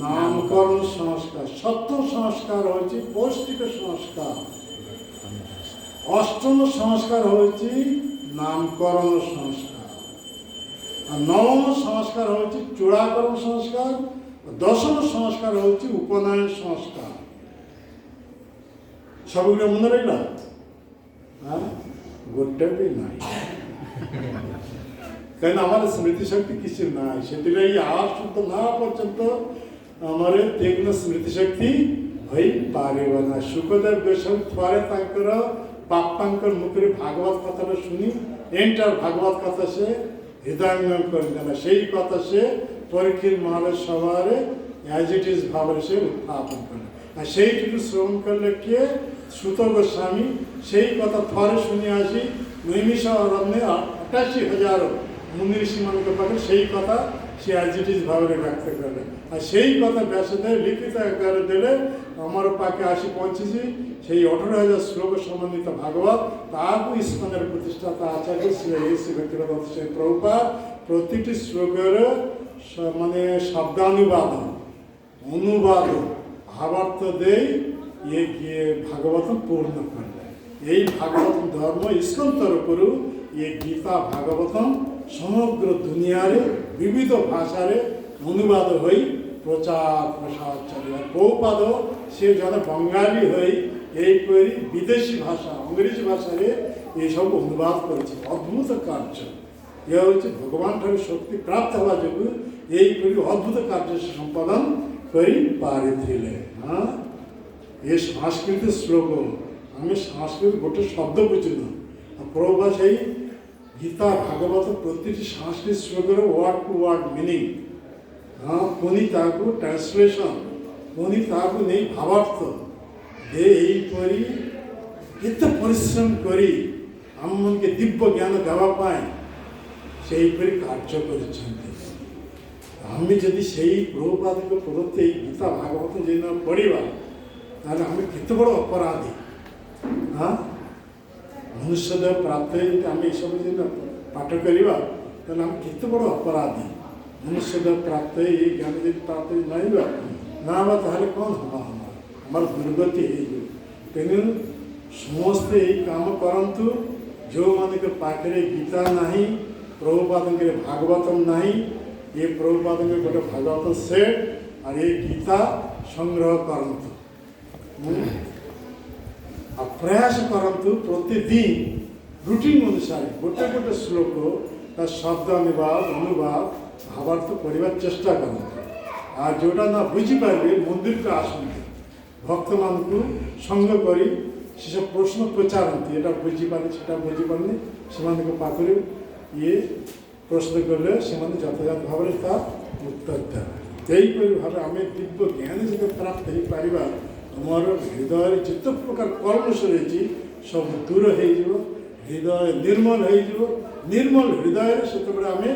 নামকরণ সংস্কার। সপ্তম সংস্কার হচ্ছে পৌষ্টিক সংস্কার। অষ্টম সংস্কার হচ্ছে নামকরণ সংস্কার। আর নবম সংস্কার হচ্ছে চূড়াকরণ সংস্কার। দশম সংস্কার হচ্ছে উপনয়ন সংস্কার। সবগুলো মনে রইল? হ্যাঁ, গোটে বি নাই, কারণ আমার স্মৃতিশক্তি কিছু নাই। সেটাই আর শুদ্ধ না পর্যন্ত আমার তেগুলো স্মৃতিশক্তি হয়ে পারিব না। সুখদেব গোস্বামী থরে তাঙ্কর বাপ্পাঙ্কর মুখে ভাগবত কথাটা শুনি, এন্টার ভাগবত কথা সে হৃদয়ঙ্গম করে দেয়। সেই কথা সে পরীক্ষিত মহারাজ সভারে অ্যাজ ইট ইজ ভাবে সে উত্থাপন করে। আর সেইটুকু শ্রবণ করলে কে? সুত গোস্বামী। সেই কথা থরে শুনে আসি নৈমিষ অরণ্যে 88,000 মুনি ঋষিমানকে পাখে সেই কথা সে অ্যাজ ইট ইজ ভাবে ব্যক্ত করবে। আর সেই কথা ব্যাসদেব লিখিত আকারে দিলে আমার পাকে আসি পৌঁছেছি। সেই 18,000 শ্লোক সমন্বিত ভাগবত তাহাকে ইস্কনের প্রতিষ্ঠাতা আচার্য শ্রী ব্যক্তিগত সেই প্রভুপাদ প্রতিটি শ্লোকের মানে শব্দানুবাদ অনুবাদ ভাবার্থ দেই ইয়ে গিয়ে ভাগবতম পূর্ণ করলে। এই ভাগবতম ধর্ম ইস্কন তরফରୁ ইয়ে গীতা ভাগবতম সমগ্র দুনিয়ারে বিবিধ ভাষারে অনুবাদ হয়ে প্রচার প্রসার চলে। প্রভুপাদ সে জনে বঙ্গালী হয়ে এইপরি বিদেশি ভাষা ইংরেজি ভাষারে এইসব অনুবাদ করেছে। অদ্ভুত কার্য। ইয়ে হচ্ছে ভগবান ঠাকুর শক্তি প্রাপ্ত হওয়া যোগুঁ এইপরি অদ্ভুত কার্য সম্পাদন করে পারিলে। হ্যাঁ, এ সংস্কৃত শ্লোক। আমি সংস্কৃত গোটে শব্দ বুঝি না। প্রভুপাদ সেই গীতা ভাগবত প্রতিটি সংস্কৃত শ্লোকের ওয়ার্ড টু ওয়ার্ড মিনিং। হ্যাঁ, পুনি তাহাକୁ ট্রান্সলেসন, পুনি তাহাକୁ নেই ভাবার্থ এইপরি କେତେ ପରିଶ୍ରମ କରି ଆମମାନଙ୍କୁ ଦିବ୍ୟ ଜ୍ଞାନ ଦେବା ପାଇଁ ସେଇପରି କାର୍ଯ୍ୟ କରିଛନ୍ତି। ଆମେ ଯଦି ସେଇ ପ୍ରଭୁପାଦଙ୍କ ପ୍ରଦତ୍ତ ଏଇ ଗୀତା ଭାଗବତ ଯଦି ପଢ଼ିବା ତାହେଲେ ଆମେ କେତେ ବଡ଼ ଅପରାଧୀ। ହଁ, ମନୁଷ୍ୟ ଦେହ ପ୍ରାପ୍ତ ହେଇ ଆମେ ଏସବୁ ଯଦି ପାଠ କରିବା ତାହେଲେ ଆମେ କେତେ ବଡ଼ ଅପରାଧୀ। ମନୁଷ୍ୟ ଦେହ ପ୍ରାପ୍ତ ହେଇ ଏଇ ଜ୍ଞାନ ଯଦି ପ୍ରାପ୍ତ ହେଇ ନାଇବା ନା ହେବା ତାହେଲେ କ'ଣ ହେବା, ଆମର ଦୁର୍ଗତି ହେଇଯିବ। ତେଣୁ ସମସ୍ତେ ଏଇ କାମ କରନ୍ତୁ। ଯେଉଁମାନଙ୍କ ପାଖରେ ଗୀତା ନାହିଁ, ପ୍ରଭୁପାଦଙ୍କର ଭାଗବତମ ନାହିଁ, ଏ ପ୍ରଭୁପାଦଙ୍କ ଗୋଟେ ଭାଗବତ ସେଟ୍ আর এই গীতা সংগ্রহ করন্তু আর প্রয়াস করন্তু প্রতিদিন রুটিন অনুসারে গোটে গোটে শ্লোক তার শব্দ অনুবাদ ভাবার্থ পড়িবার চেষ্টা করন্তু। আর যেটা না বুঝিপারবে মন্দিরকে আসন্তু, ভক্তমানଙ୍କୁ সঙ্গ করি সেসব প্রশ্ন পচারନ୍ତି, এটা বুঝিপারে সেটা বুঝিপারনি সেମାନଙ୍କ পাখরে ইয়ে প্রশ্ন করলে সেমানে যথাযথ ভাবে তার উত্তর দেবে। এইপরি ভাবে আমি দিব্য জ্ঞান যদি প্রাপ্ত হইপারিবা আমার হৃদয়ের যেতে প্রকার কলমশ রয়েছে সব দূর হয়েযিব, হৃদয় নির্মল হয়েযিব। নির্মল হৃদয়ের সেতবে আমি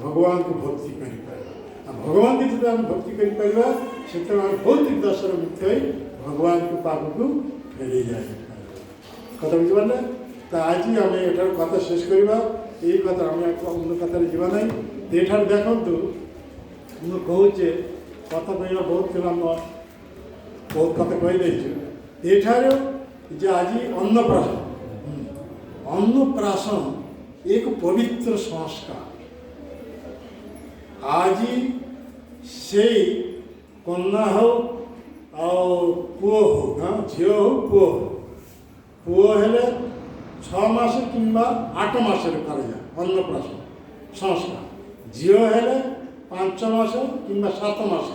ভগবানকে ভক্তি করিপারিবা। আর ভগবানকে যদি আমি ভক্তি করিপারিবা সেতবে আমি ভৌতিক দশার মুক্ত হয়ে ভগবানকে পাখকু ফেরি যাই। কথা বুঝিপারে? তা আজই আমি এটার কথা শেষ করিবা। এই কথা আমি অন্য কথারে যা না এঠার দেখন্তু ମୁଁ କହୁଛେ କଥା କହିବା ବହୁତ ଥିଲା, ବହୁତ କଥା କହିଦେଇଛୁ। ଏଠାରେ ଯେ ଆଜି ଅନ୍ନପ୍ରାଶନ, ଅନ୍ନପ୍ରାଶନ ଏକ ପବିତ୍ର ସଂସ୍କାର। ଆଜି ସେଇ କନ୍ୟା ହଉ ଆଉ ପୁଅ ହଉ, ଝିଅ ହଉ ପୁଅ ହଉ, ପୁଅ ହେଲେ 6 ମାସ କିମ୍ବା 8 ମାସରେ କରାଯାଏ ଅନ୍ନପ୍ରାଶନ ସଂସ୍କାର। ଝିଅ ହେଲେ 5 ମାସ କିମ୍ବା 7 ମାସ।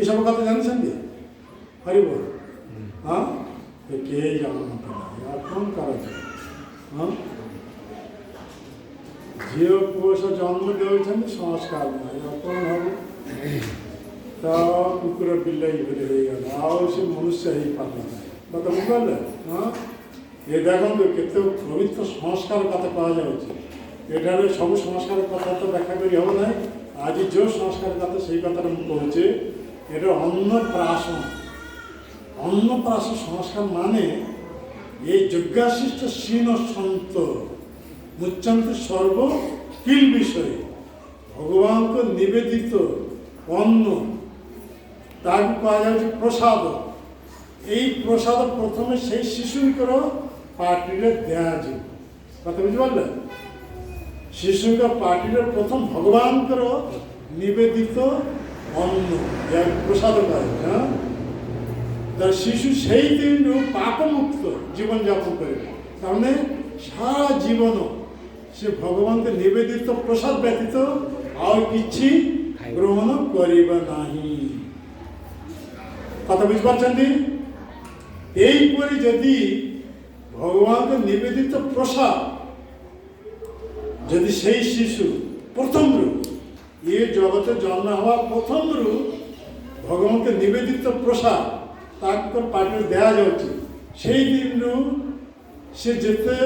ଏସବୁ କଥା ଜାଣିଛନ୍ତି? ହରିବ ହଁ କେହି ଜାଣୁନଥିଲା। ଆଉ କ'ଣ କରାଯାଏ? ହଁ, ଝିଅ ପୁଅ ସବୁ ଜନ୍ମ ଦେଉଛନ୍ତି, ସଂସ୍କାର ନାହିଁ। ଆଉ କ'ଣ ହବ? ତ କୁକୁର ବିଲେଇ ଭଳି ହେଇଗଲା, ଆଉ ସେ ମନୁଷ୍ୟ ହେଇପାରିଲା ନାହିଁ। କଥା ବୁଝିପାରିଲେ? ହଁ, ଏ ଦେଖନ୍ତୁ କେତେ ପବିତ୍ର ସଂସ୍କାର କଥା କୁହାଯାଉଛି। ଏଠାରେ ସବୁ ସଂସ୍କାର କଥା ତ ବ୍ୟାଖ୍ୟା କରି ହେବ ନାହିଁ। ଆଜି ଯେଉଁ ସଂସ୍କାର କଥା ସେଇ କଥାଟା ମୁଁ କହୁଛେ। এটা ଅନ୍ନପ୍ରାଶନ। ଅନ୍ନପ୍ରାଶନ ସଂସ୍କାର ମାନେ ଏ ଯଜ୍ଞାଶିଷ୍ଟ ଶୀନ ସନ୍ତ ମୁଚ୍ୟନ୍ତେ ସର୍ବ କିଲ୍ ବିଷୟ। ଭଗବାନଙ୍କ ନିବେଦିତ ଅନ୍ନ ତାକୁ କୁହାଯାଉଛି ପ୍ରସାଦ। এই প্রসাদ প্রথমে সেই শিশুଙ୍କର পাটিরে দিয়াଯିବ। কথা বুঝিপারলে? শিশুଙ୍କ পাটিরে প্রথম ভগবানଙ୍କର নিবেদিত অন্ন প্রসাদ পায়। হ্যাঁ, তার শিশু সেই দিনରୁ পাপমুক্ত জীবনযাপন କରିବ। তাহলে সারা জীবন সে ভগবানকে নিবেদিত প্রসাদ ব্যতীত আর কিছু গ্রহণ করিবা নাহি। কথা বুঝিপারছেন? এইপরি যদি ভগবানকে নিবেদিত প্রসাদ যদি সেই শিশু প্রথমରୁ ଏ ଜଗତ ଜନ୍ମ ହେବା ପ୍ରଥମରୁ ଭଗବାନଙ୍କ ନିବେଦିତ ପ୍ରସାଦ ତାଙ୍କ ପାଟିରେ ଦିଆଯାଉଛି, ସେଇ ଦିନରୁ ସେ ଯେତେ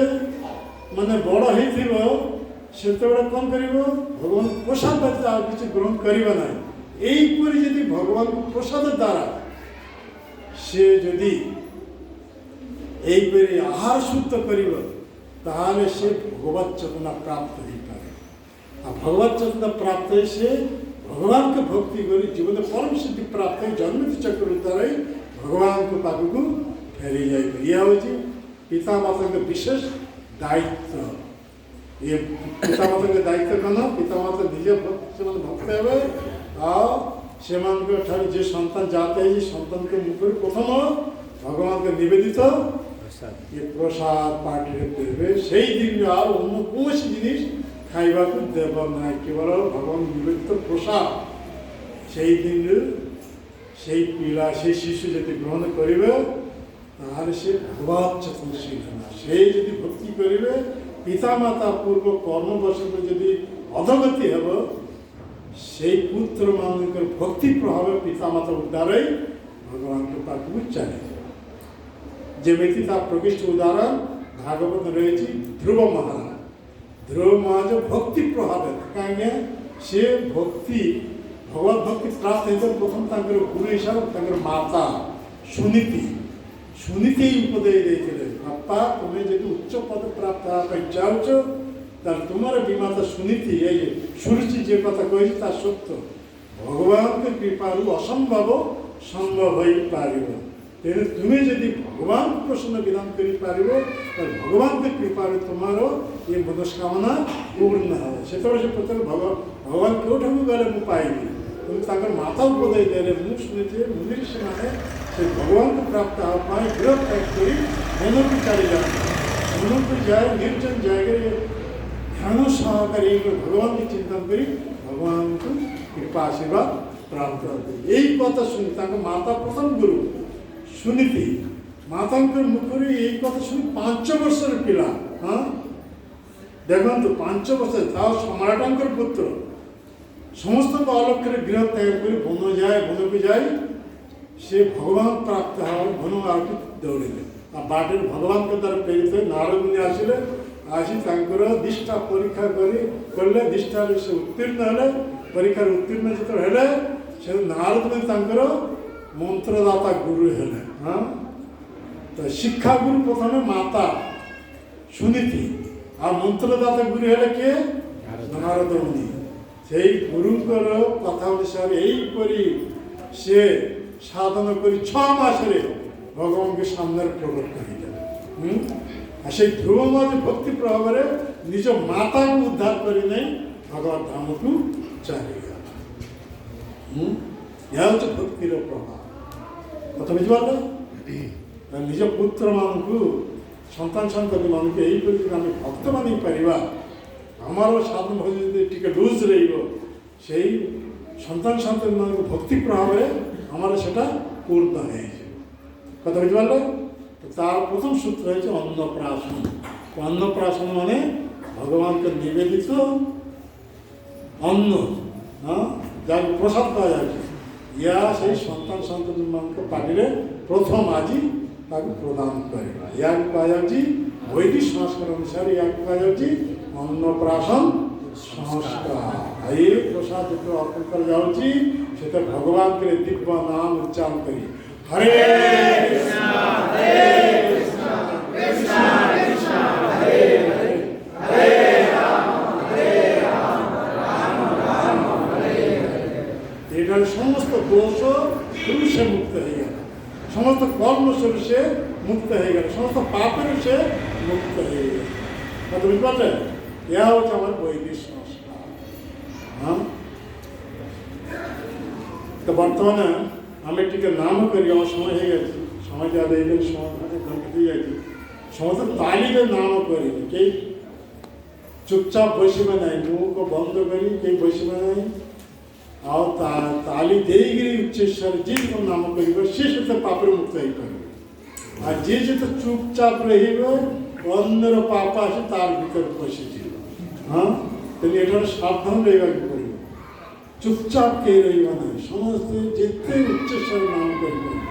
ମାନେ ବଡ଼ ହେଇଥିବ ସେତେବେଳେ କ'ଣ କରିବ? ଭଗବାନ ପ୍ରସାଦ ବ୍ୟତୀତ ଆଉ କିଛି ଗ୍ରହଣ କରିବ ନାହିଁ। এইপରି ଯଦି ଭଗବାନଙ୍କ ପ୍ରସାଦ ଦ୍ୱାରା ସେ ଯଦି এইপରି আহার শুদ্ধ করিব তাহলে সে ভগবত চেতনা প্রাপ্ত হইপারে। আর ভগবত চেতনা প্রাপ্ত হয়ে সে ভগবানকে ভক্তি করে জীবনে পরম সিদ্ধি প্রাপ্ত হয়ে জন্মিত চক্র দ্বারাই ভগবানଙ୍କ ପାଖକୁ ଫେରି ଯାଇପାରେ। ଇଏ ହେଉଛି ପିତାମାତାଙ୍କ ବିଶେଷ ଦାୟିତ୍ୱ। ଏ ପିତାମାତାଙ୍କ ଦାୟିତ୍ୱ କ'ଣ? ପିତାମାତା ନିଜେ ସେମାନେ ଭକ୍ତ ହେବେ ଆଉ ସେମାନଙ୍କ ଠାରୁ ଯେ ସନ୍ତାନ ଜାତ ହେଇଛି ସନ୍ତାନଙ୍କ ମୁଖରୁ ପ୍ରଥମ ଭଗବାନଙ୍କ ନିବେଦିତ ଏ ପ୍ରସାଦ ପାଟିରେ ଦେବେ। ସେଇ ଦିନ ଆଉ ଅନ୍ୟ କୌଣସି ଜିନିଷ ଖାଇବାକୁ ଦେବ ନାହିଁ, କେବଳ ଭଗବାନ ନିବେଦିତ ପ୍ରସାଦ। সেই দিনରୁ সেই ପିଲା সেই শিশু যদি গ্রহণ করিবে তাহলে সে ভগবত চেতনশীল হবে। সেই যদি ভক্তি করিবে পিতামাতা পূর্ব কর্মবশত যদি অধগতি ହେବ সেই পুত্রମାନଙ୍କର ভক্তি প্রভাবে পিতামাতা দ্বারাই ভগবানଙ୍କ ପାଖକୁ ଚାଲିବ। যেମିତି ତା প্রকৃষ্ট উদাহরণ ভাগবত রয়েছে ধ্রুব মহারাজ। ধ্রুব মহারাজ ভক্তি প্রভাবে কাହିଁକି ସେ ଭକ୍ତି ଭଗବତ ଭକ୍ତି ପ୍ରାପ୍ତ ହେଇଥିଲେ ପ୍ରଥମ ତାଙ୍କର ଗୁରୁ ହିସାବରେ ତାଙ୍କର ମାତା ସୁନୀତି ହିଁ ଉପଦେଶ ଦେଇଥିଲେ ବାପା ତୁମେ ଯଦି ଉଚ୍ଚ ପଦ ପ୍ରାପ୍ତ ହେବା ପାଇଁ ଚାହୁଁଛ ତାହେଲେ ତୁମର ବିମାତା ସୁନୀତି ଏଇ ସୁରୁଚି ଯେ କଥା କହିଛି ତା ସତ୍ୟ ଭଗବାନଙ୍କ କୃପାରୁ ଅସମ୍ଭବ ସମ୍ଭବ ହୋଇପାରିବ ତେଣୁ ତୁମେ ଯଦି ଭଗବାନଙ୍କୁ ପ୍ରସନ୍ନ ବିଧାନ କରିପାରିବ ତାହେଲେ ଭଗବାନଙ୍କ କୃପାରୁ ତୁମର ଏ ମନସ୍କାମନା ପୂର୍ଣ୍ଣ ହେବ ସେତେବେଳେ ସେ ପ୍ରତ୍ୟେକ ଭଗବାନ କେଉଁଠାକୁ ଗଲେ ମୁଁ ପାଇବି କିନ୍ତୁ ତାଙ୍କର ମାତା ଉପଦେଶ ଦେଲେ ମୁଁ ଶୁଣିଛି ମୁନି ଋଷିମାନେ ସେ ଭଗବାନଙ୍କୁ ପ୍ରାପ୍ତ ହେବା ପାଇଁ ବିରୋଧ କରି ମନକୁ ଚାଲିଯାଆନ୍ତି ମନକୁ ଯାଏ ନିର୍ଜନ ଜାଗାରେ ଧ୍ୟାନ ସହକାରେ ଭଗବାନଙ୍କୁ ଚିନ୍ତନ କରି ଭଗବାନଙ୍କୁ କୃପା ଆଶୀର୍ବାଦ ପ୍ରାପ୍ତ ହୁଅନ୍ତି ଏଇ କଥା ଶୁଣି ତାଙ୍କ ମାତା ପ୍ରଥମ ଗୁରୁ ସୁନୀତି ମାତାଙ୍କ ମୁଖରୁ ଏଇ କଥା ଶୁଣି 5 ବର୍ଷର ପିଲା ହଁ ଦେଖନ୍ତୁ 5 ବର୍ଷ ତା ସମ୍ରାଟଙ୍କର ପୁତ୍ର ସମସ୍ତଙ୍କ ଅଲକ୍ଷ୍ୟରେ ଗୃହ ତ୍ୟାଗ କରି ବନକୁ ଯାଇ ସେ ଭଗବାନ ପ୍ରାପ୍ତ ହେବାର ବନ ଆଡ଼କୁ ଦୌଡ଼ିଲେ ଆଉ ବାଟରେ ଭଗବାନଙ୍କ ଦ୍ୱାରା ପ୍ରେରିତ ନାରଦ ମୁନି ଆସିଲେ ଆସି ତାଙ୍କର ଦିଷ୍ଟା ପରୀକ୍ଷା କଲେ ଦିଷ୍ଟାରେ ସେ ଉତ୍ତୀର୍ଣ୍ଣ ହେଲେ ପରୀକ୍ଷାରେ ଉତ୍ତୀର୍ଣ୍ଣ ଯେତେବେଳେ ହେଲେ ସେ ନାରଦ ମୁନି ତାଙ୍କର ମନ୍ତ୍ରଦାତା ଗୁରୁ ହେଲେ ହଁ ତ ଶିକ୍ଷା ଗୁରୁ ପ୍ରଥମେ ମାତା ସୁନୀତି ଆଉ ମନ୍ତ୍ରଦାତା ଗୁରୁ ହେଲେ କିଏ ନାରଦ ମୁନି ସେଇ ଗୁରୁଙ୍କର କଥା ଅନୁସାରେ ଏହିପରି ସେ ସାଧନ କରି 6 ମାସରେ ଭଗବାନଙ୍କ ସାମ୍ନାରେ ପ୍ରକଟ କରିଦେଲେ ଆଉ ସେଇ ଧ୍ରୁବମାଦି ଭକ୍ତି ପ୍ରଭାବରେ ନିଜ ମାତାକୁ ଉଦ୍ଧାର କରି ନେଇ ଭଗବତ ଧାମକୁ ଚାଲିଗଲା ଏହା ହେଉଛି ଭକ୍ତିର ପ୍ରଭାବ କଥା ବୁଝିପାରିଲେ ନିଜ ପୁତ୍ରମାନଙ୍କୁ ସନ୍ତାନ ସନ୍ତତିମାନଙ୍କୁ ଏହିପରି ଯଦି ଆମେ ଭକ୍ତ ମାନି ପାରିବା ଆମର ସାଧନ ଭକ୍ତି ଯଦି ଟିକେ ଲୁଜ୍ ରହିବ ସେଇ ସନ୍ତାନ ସନ୍ତତିମାନଙ୍କୁ ଭକ୍ତି ପ୍ରଭାବରେ ଆମର ସେଟା ପୂର୍ଣ୍ଣ ହେଇଯିବ କଥା ବୁଝିପାରିଲେ ତାର ପ୍ରଥମ ସୂତ୍ର ହେଉଛି ଅନ୍ନପ୍ରାଶନ ଅନ୍ନପ୍ରାଶନ ମାନେ ଭଗବାନଙ୍କ ନିବେଦିତ ଅନ୍ନ ଯାହାକୁ ପ୍ରସାଦ କୁହାଯାଉଛି ୟା ସେଇ ସନ୍ତାନ ସନ୍ତତିମାନଙ୍କ ପାଟିରେ ପ୍ରଥମ ଆଜି ତାକୁ ପ୍ରଦାନ କରିବା ୟାକୁ କୁହାଯାଉଛି ବୈଦିକ ସଂସ୍କାର ଅନୁସାରେ ୟାକୁ କୁହାଯାଉଛି ଅନ୍ନପ୍ରାଶନ ସଂସ୍କାର ଏ ପ୍ରସାଦ ଯେତେବେଳେ ଅର୍ପଣ କରାଯାଉଛି ସେତେ ଭଗବାନଙ୍କର ଦିବ୍ୟ ନାମ ଉଚ୍ଚାରଣ କରି ହରେ କୃଷ୍ଣ କୃଷ୍ଣ କୃଷ୍ଣ ହରେ ହରେ ହରେ ରାମ ରାମ ରାମ ହରେ ହରେ ଏଠାରେ ସମସ୍ତ ଦୋଷ ସେ ମୁକ୍ତ ହେଇଗଲା ସମସ୍ତ କର୍ମସ୍ୱରୁ ସେ ମୁକ୍ତ ହେଇଗଲା ସମସ୍ତ ପାପରୁ ସେ ମୁକ୍ତ ହେଇଗଲା କଥା ବୁଝିପାରିଲେ ଏହା ହେଉଛି ଆମର ବୈଦିକ ସଂସ୍କାର ହଁ ତ ବର୍ତ୍ତମାନ ଆମେ ଟିକେ ନାମ କରି ସମୟ ହେଇଯାଇଛି ସମୟ ଯାହା ଦେଇକରି ସମୟ ଘଣ୍ଟି ଯାଇଛି ସମସ୍ତେ ତାଲିରେ ନାମ କରିବେ କେହି ଚୁପଚାପ ବସିବେ ନାହିଁ ମୁହଁକୁ ବନ୍ଦ କରି କେହି ବସିବେ ନାହିଁ ଆଉ ତାଲି ଦେଇକରି ଉଚ୍ଚେଶ୍ୱର ଯିଏ ନାମ କରିବ ସିଏ ସେତେ ପାପରୁ ମୁକ୍ତ ହେଇପାରିବ ଆଉ ଯିଏ ଯେତେ ଚୁପଚାପ ରହିବ ଅନ୍ୟର ପାପ ଆସି ତାର ଭିତରେ ପଶିଯିବ ହଁ ତେଣୁ ଏଠାରେ ସାବଧାନ ରହିବାକୁ ପଡ଼ିବ ଚୁପଚାପ କେହି ରହିବା ନାହିଁ ସମସ୍ତେ ଯେତେ ଉଚ୍ଚେଶ୍ୱର ନାମ କରିପାରିବେ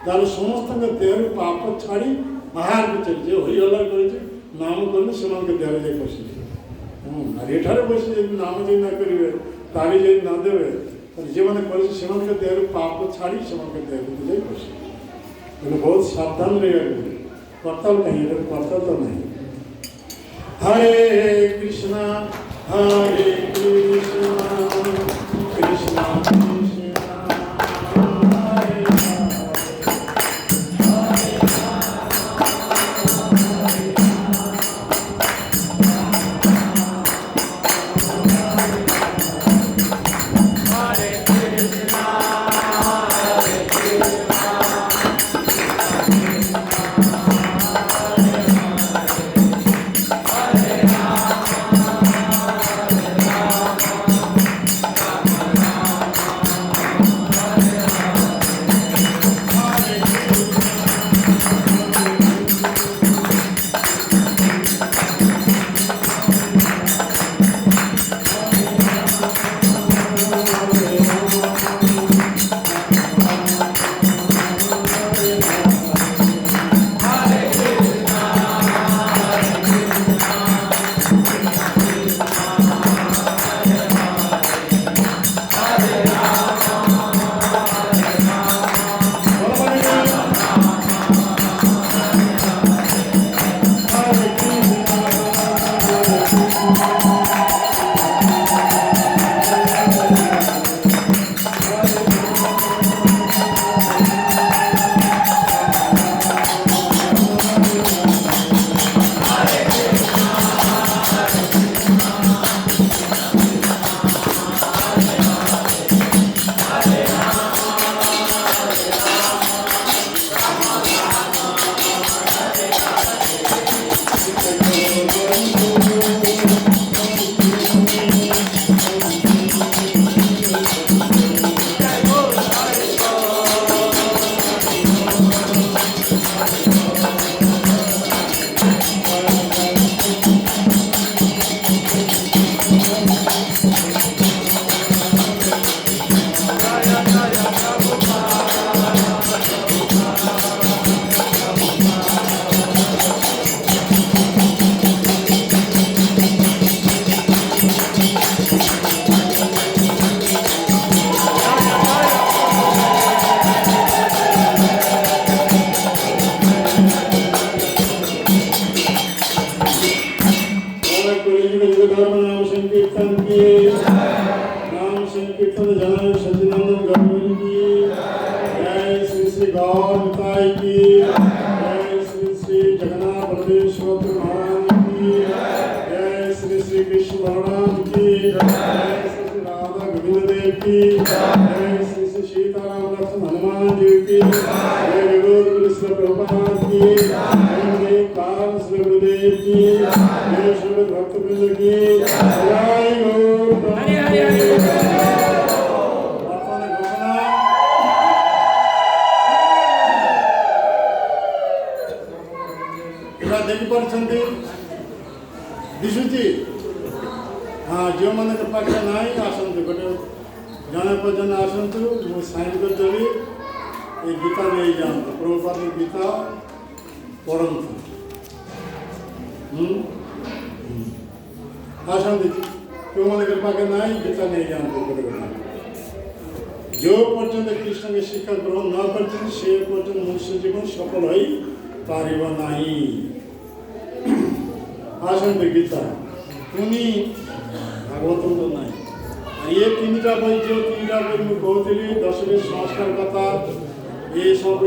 ତାହେଲେ ସମସ୍ତଙ୍କ ଦେହରୁ ପାପ ଛାଡ଼ି ବାହାରକୁ ଚାଲିଯିବ ହୋଇଗଲା କରିଛି ନାମ କଲେ ସେମାନଙ୍କ ଦେହରେ ଯାଇ ପଶିଯିବ আর এଠାରେ বসে যদি নাম যদি না করিবে তালি যদি না দেবে তাহলে যেমানে করেছে সেমানকে দেহের পাপ ছাড়ি সেমানকে দেহ কিন্তু যাই বসে তেমন বহুত সাবধান রহবা করতাল কাহি এটার করতাল তো নাই হরে কৃষ্ণ কৃষ্ণ কৃষ্ণ जय श्री श्री सीताराम लक्ष्मण हनुमान जी की जय जगत श्री प्रभुपाद की जय काल श्री गुरुदेव की जय श्री भक्तवृंद की जय गौर हरि हरि हरि देखिपारे दिशुची हाँ जो मैंने पाखे ना आसतु गोटे जड़े पर्यटन आसतु मुझे साइन करदेवी ये गीता नहीं जातु प्रभुपाद गीता पढ़तु आसतु क्यों मैंने पाखे ना गीता नहीं जातु गोटे कथा जो पर्यटन कृष्ण के शिक्षा ग्रहण न कर पर्यटन मनुष्य जीवन सफल हो पार नहीं आसतु गीता पुनी भागवत तो ना ये तीन टा बही जो तीन टा बही मुझे कहती दशमी संस्कार कथा ये सब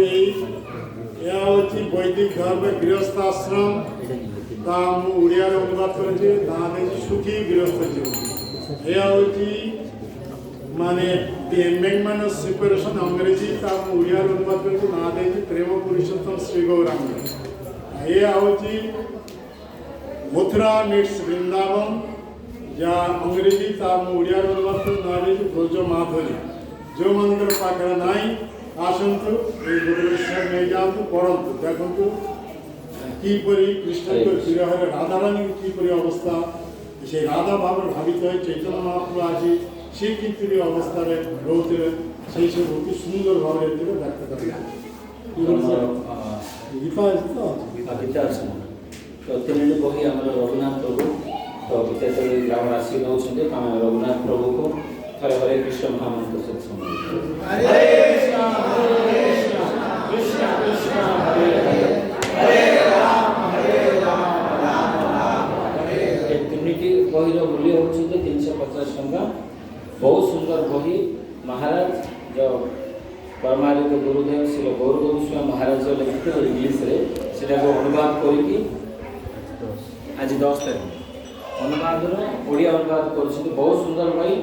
यह वैदिक धर्म गृहस्थाश्रम ओडिया अनुवाद कर सुखी गृहस्थ जीवन यह माने मैन प्रिपेरेसन अंग्रेजी ओडिया अनुवाद कर प्रेम पुरुषोत्तम श्री गौरांग यह मथुरा मीट्स वृंदावन या अंग्रेजी ओडिया अनुवाद कर ब्रज माधुरी जो मन पाखे ना आसतु ये नहीं जातु पढ़तु देखु किपर कृष्ण विरह राधारानी किपर अवस्था से राधा भाव भावित है चैतन्य महाप्रभु आज से कि अवस्था रोते से सब अति सुंदर भाव व्याख्या कर गीता गीता प्रतिनिधि बही आम रघुनाथ प्रभु तो गीता ग्रामवासी नौकते रघुनाथ प्रभु को थे हरे कृष्ण महामंत्र सत्संग तीन बहीर मूल्य हूँ 350 टंका बहुत सुंदर बही महाराज जो परमालिक गुरुदेव श्री गौर गोस्वामी महाराज जो लिखते इंग्लीश से अनुवाद करके आज 10 तारीख अनुवाद ओडिया अनुवाद कर बहुत सुंदर बही